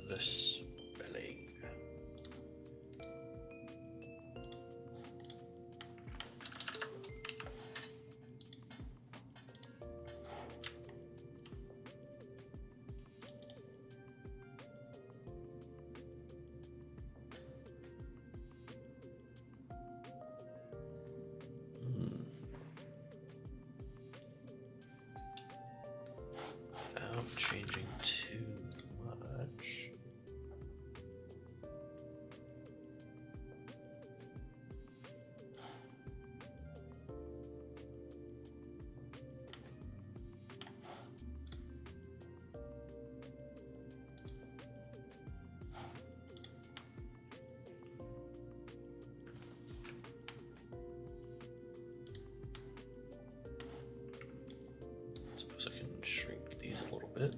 A: The spelling. Without changing too much. Suppose I can shrink these a little bit.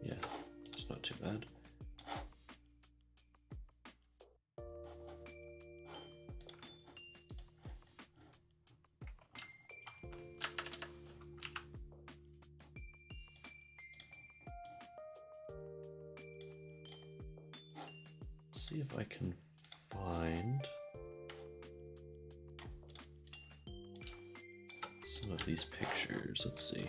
A: Yeah, it's not too bad. see if I can find some of these pictures. Let's see.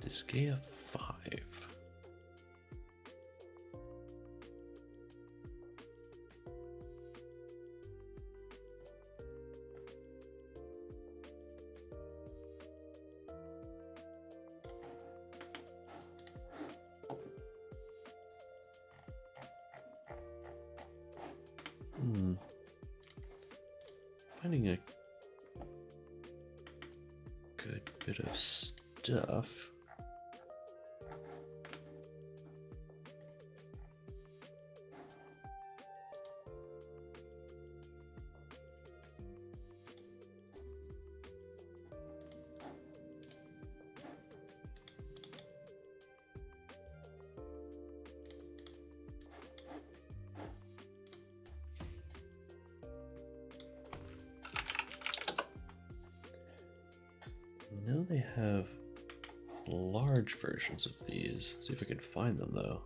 A: Disgaea 5. Finding a good bit of stuff. Now they have large versions of these. Let's see if I can find them though.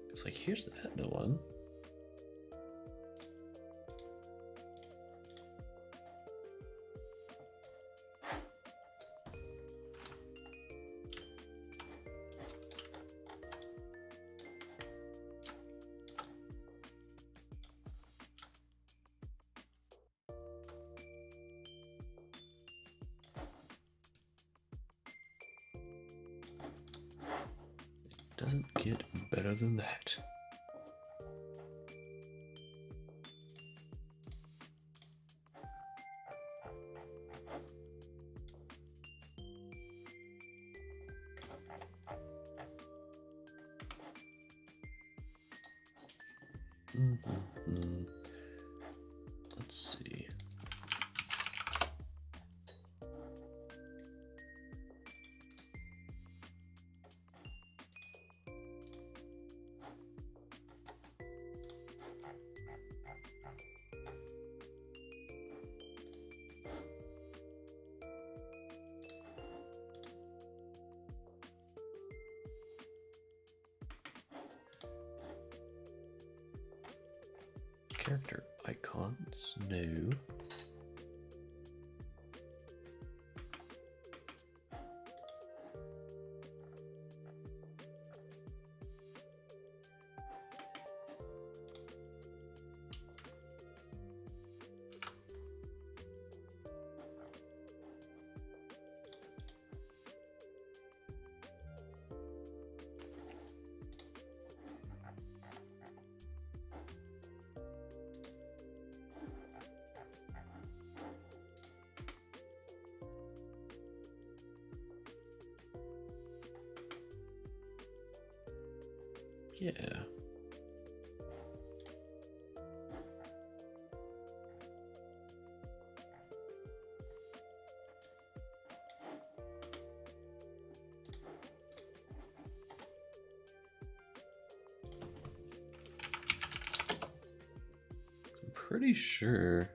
A: It's like, here's the Etna one. Doesn't get better than that. Let's see. Character icons, no. Yeah. I'm pretty sure.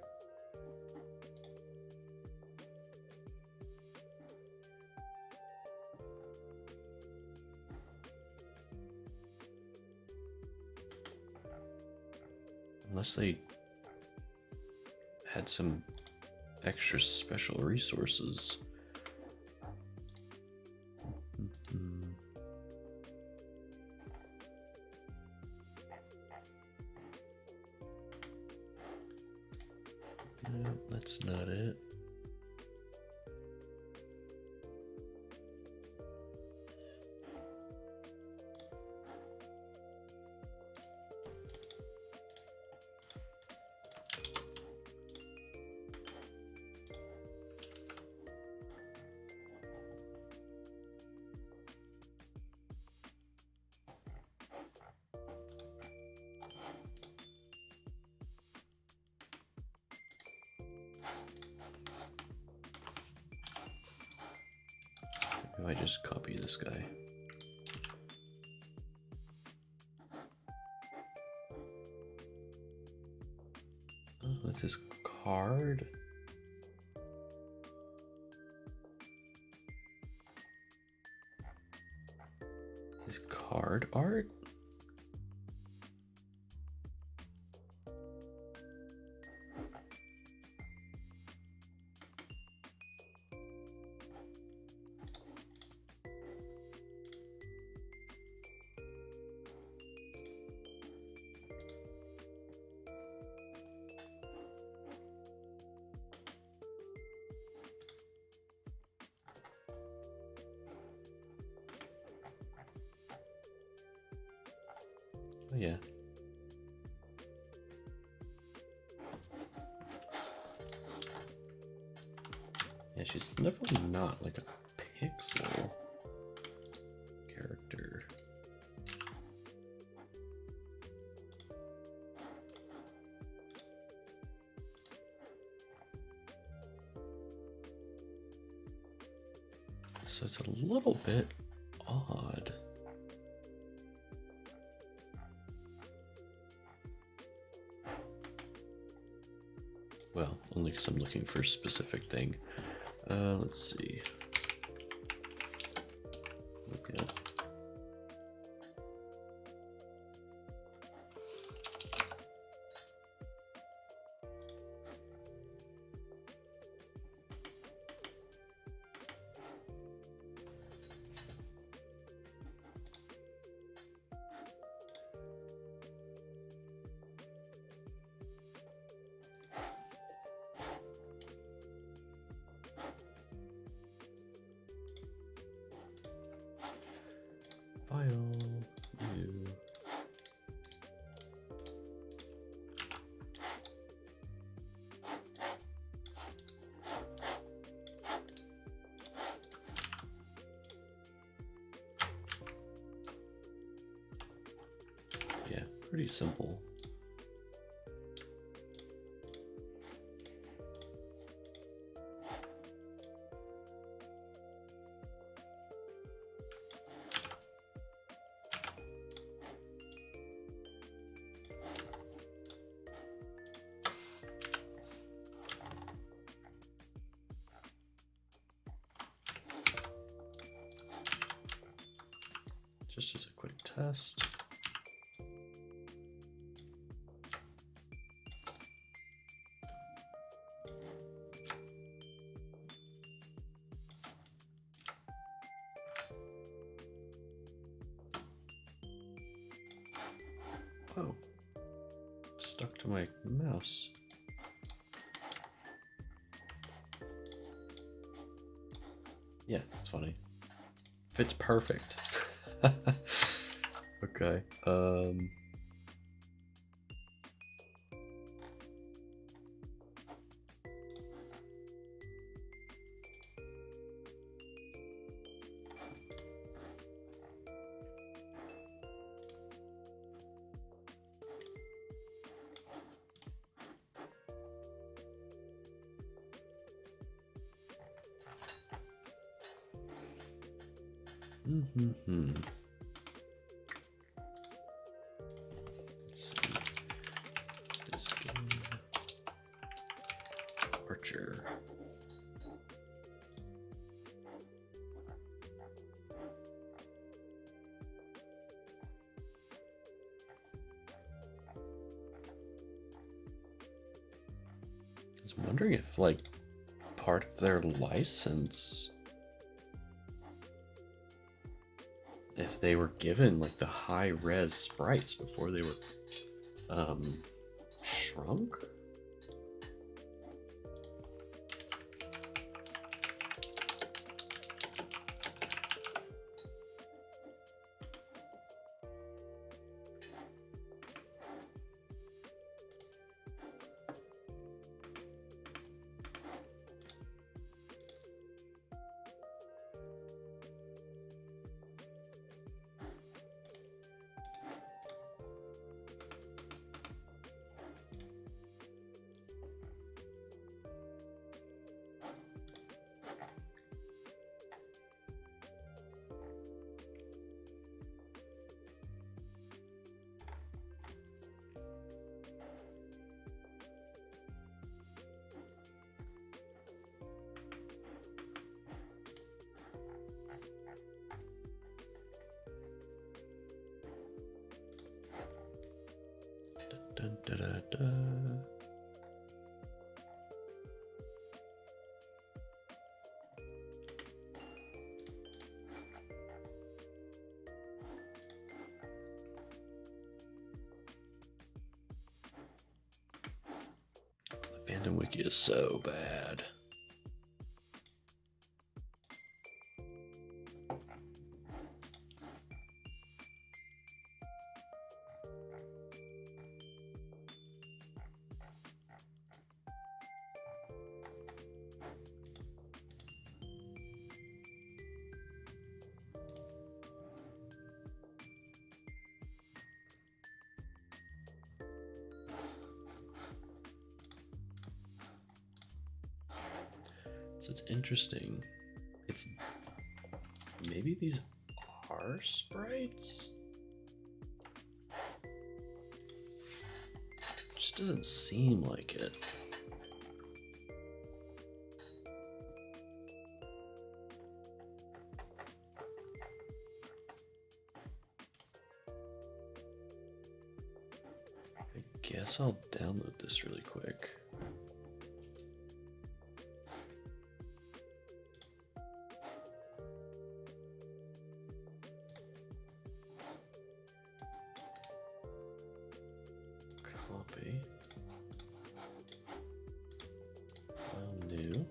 A: Unless they had some extra special resources. No, that's not it. Maybe I just copy this guy. Oh, that's his card. His card art? Oh yeah. Yeah, she's definitely not like a pixel character. So it's a little bit odd. Well, only because I'm looking for a specific thing. Let's see. Okay. File, new. Yeah, pretty simple. Just as a quick test. Oh, stuck to my mouse. Yeah, that's funny. Fits perfect. Okay. Let's see. Disgaea Archer. I was wondering if, like, part of their license, if they were given like the high res sprites before they were shrunk. The fandom wiki is so bad. So it's interesting. It's maybe these are sprites? Just doesn't seem like it. I guess I'll download this really quick. Copy. File new.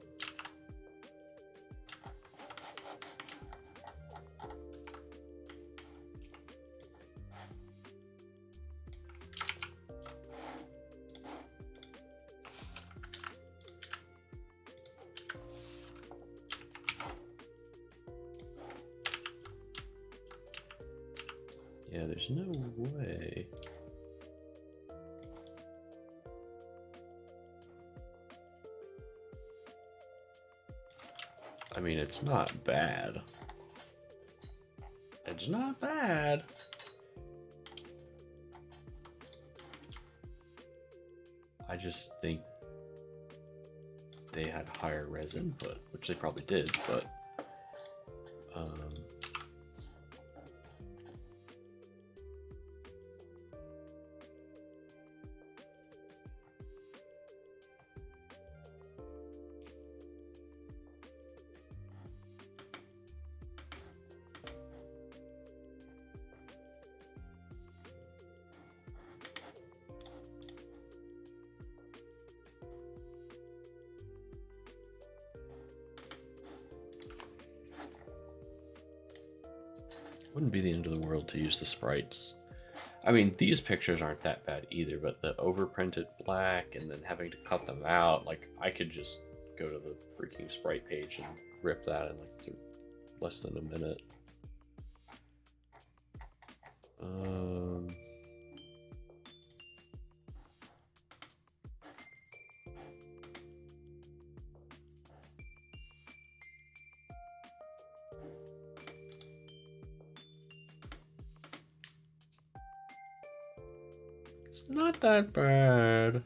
A: Yeah, there's no way. I mean, it's not bad. It's not bad. I just think they had higher res input, which they probably did, but wouldn't be the end of the world to use the sprites. I mean, these pictures aren't that bad either, but the overprinted black and then having to cut them out, like I could just go to the freaking sprite page and rip that in like less than a minute. It's not that bad.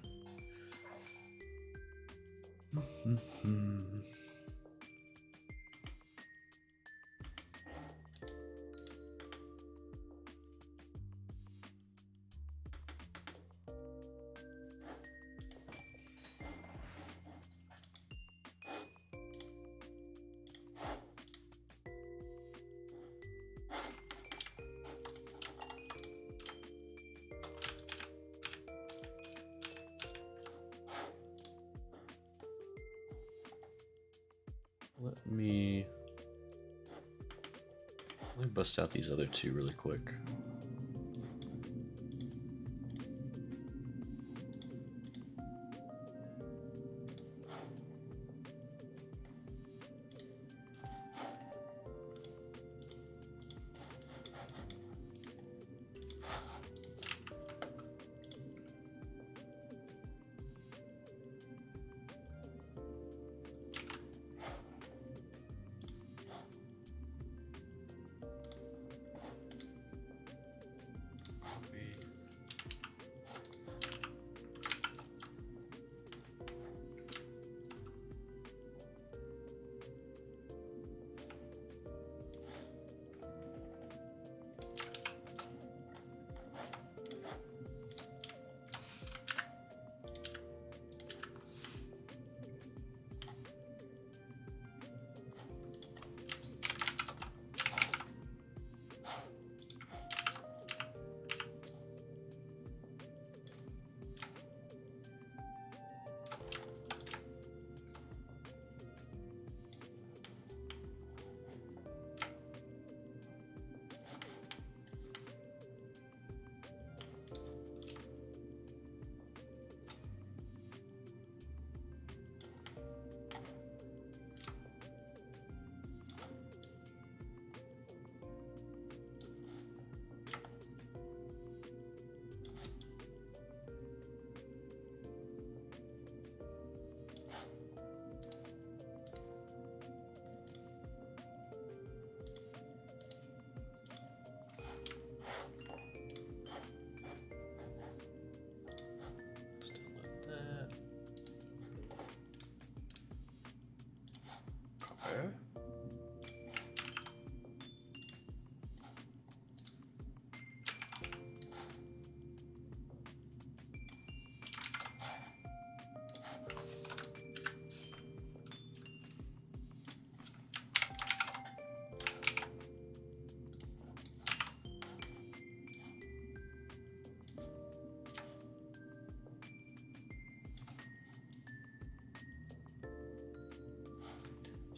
A: Let me bust out these other two really quick.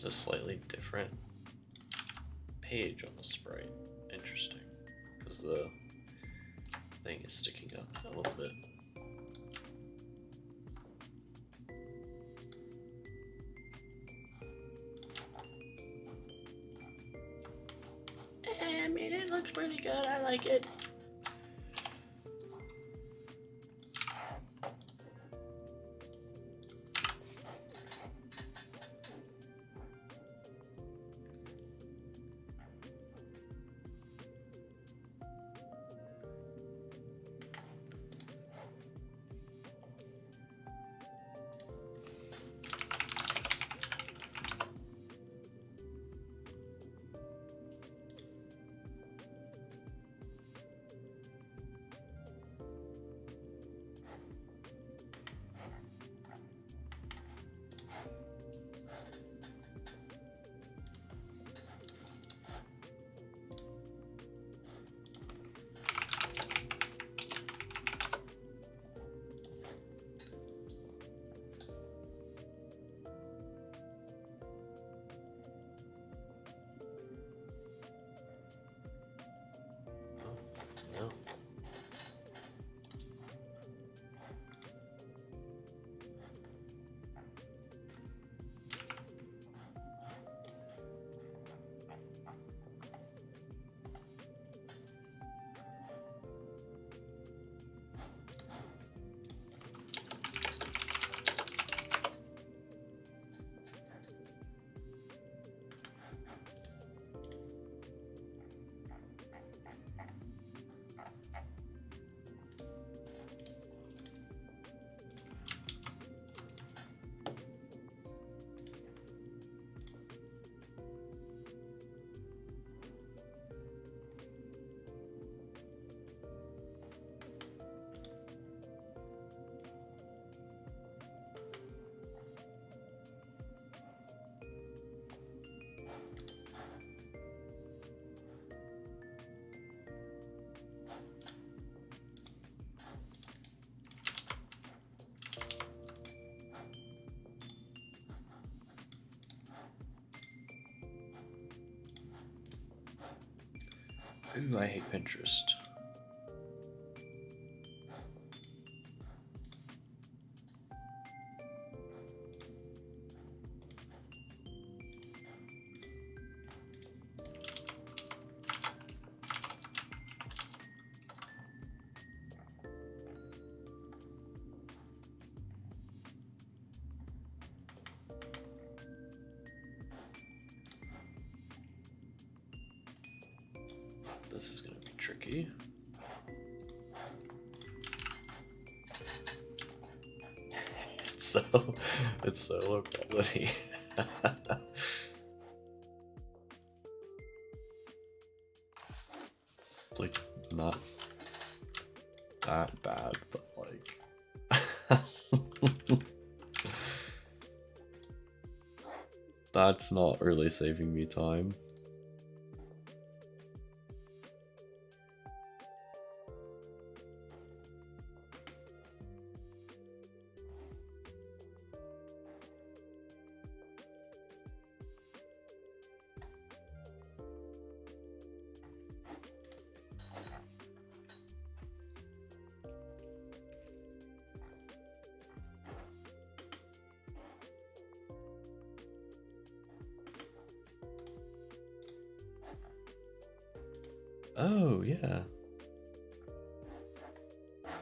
A: a slightly different page on the sprite. Interesting, because the thing is sticking up a little bit. I mean, it looks pretty good. I like it. No. Ooh, I hate Pinterest. This is gonna be tricky. It's so low quality. It's like not that bad, but like that's not really saving me time. Oh, yeah.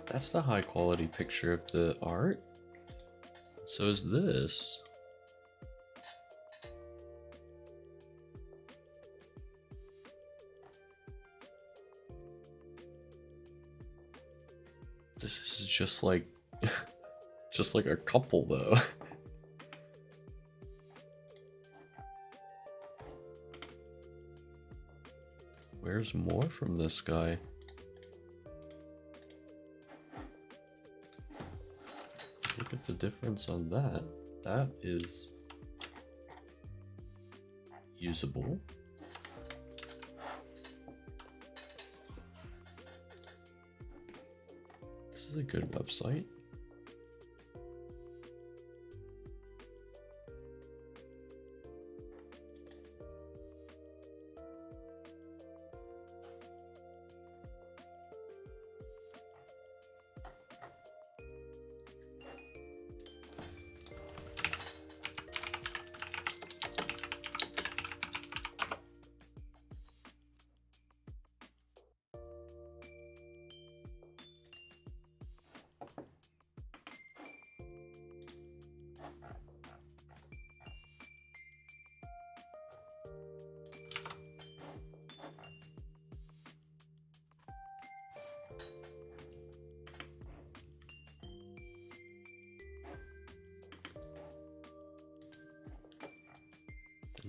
A: That's the high quality picture of the art. So is this. This is just like just like a couple though. Where's more from this guy? Look at the difference on that. That is usable. This is a good website.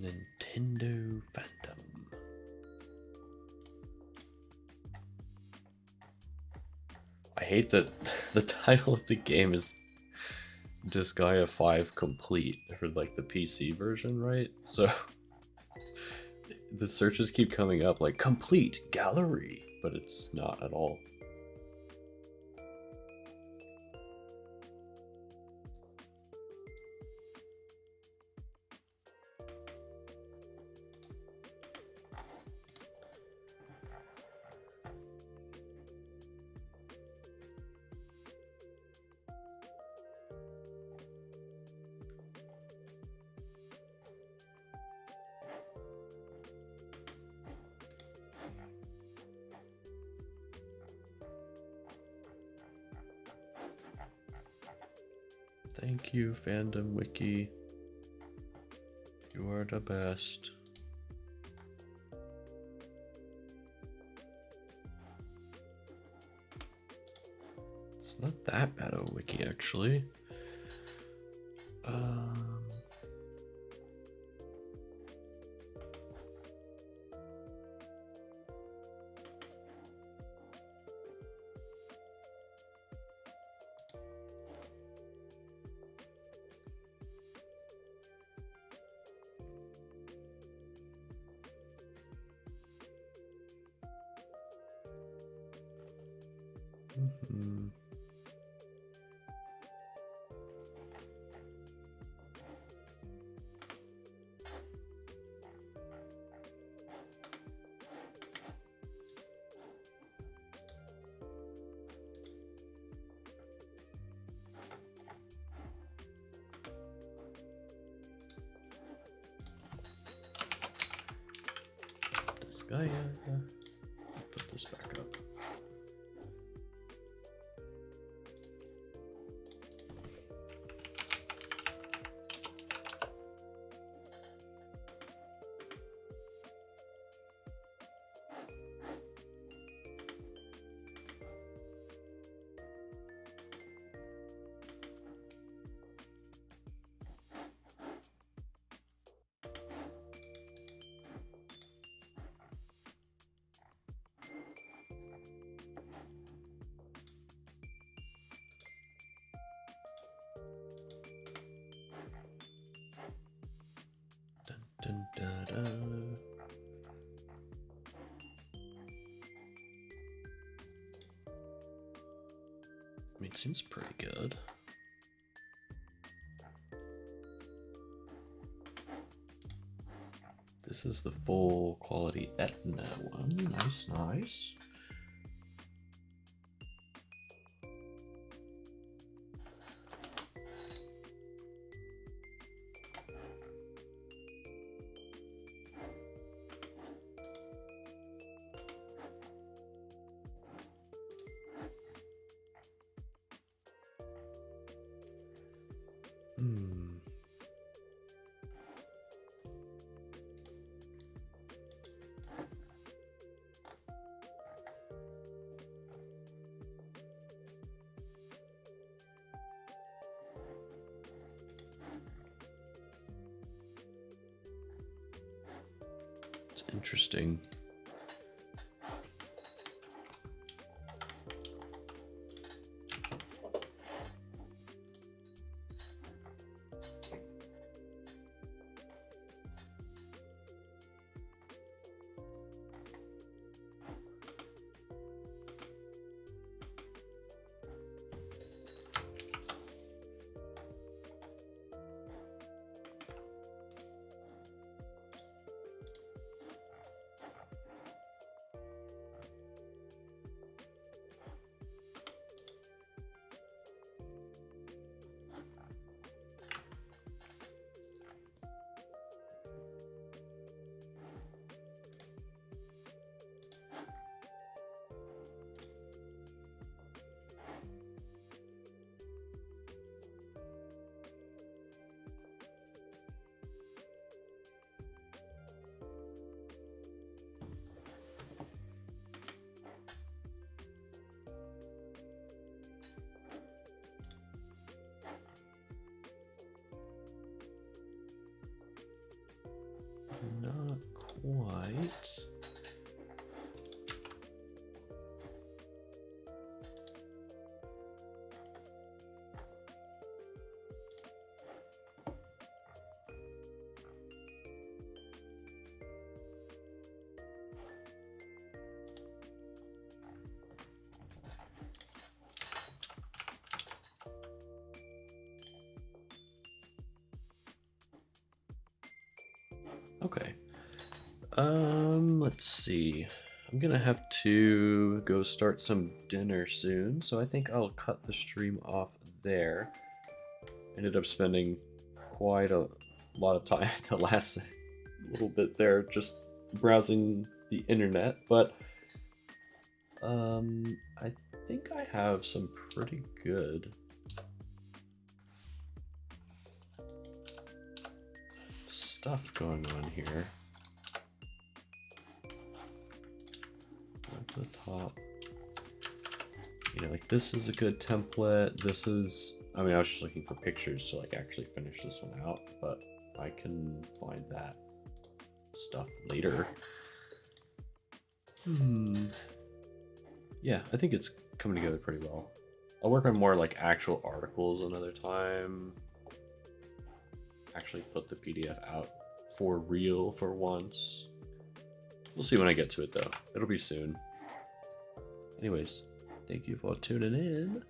A: Nintendo fandom. I hate that the title of the game is Disgaea 5 Complete for like the PC version, right? So the searches keep coming up like complete gallery, but it's not at all. Thank you, Fandom Wiki. You are the best. It's not that bad of a wiki, actually. Disgaea. Put this back up. Dun, dun, dun. I mean, it seems pretty good. This is the full quality Etna one. Nice, nice. It's interesting. Not quite. Okay. Let's see. I'm gonna have to go start some dinner soon, so I think I'll cut the stream off there. Ended up spending quite a lot of time the last little bit there just browsing the internet, but I think I have some pretty good stuff going on here. At the top, you know, like this is a good template. This is, I mean, I was just looking for pictures to like actually finish this one out, but I can find that stuff later. Yeah, I think it's coming together pretty well. I'll work on more like actual articles another time. Actually put the PDF out for real for once. We'll see when I get to it though. It'll be soon. Anyways, thank you for tuning in.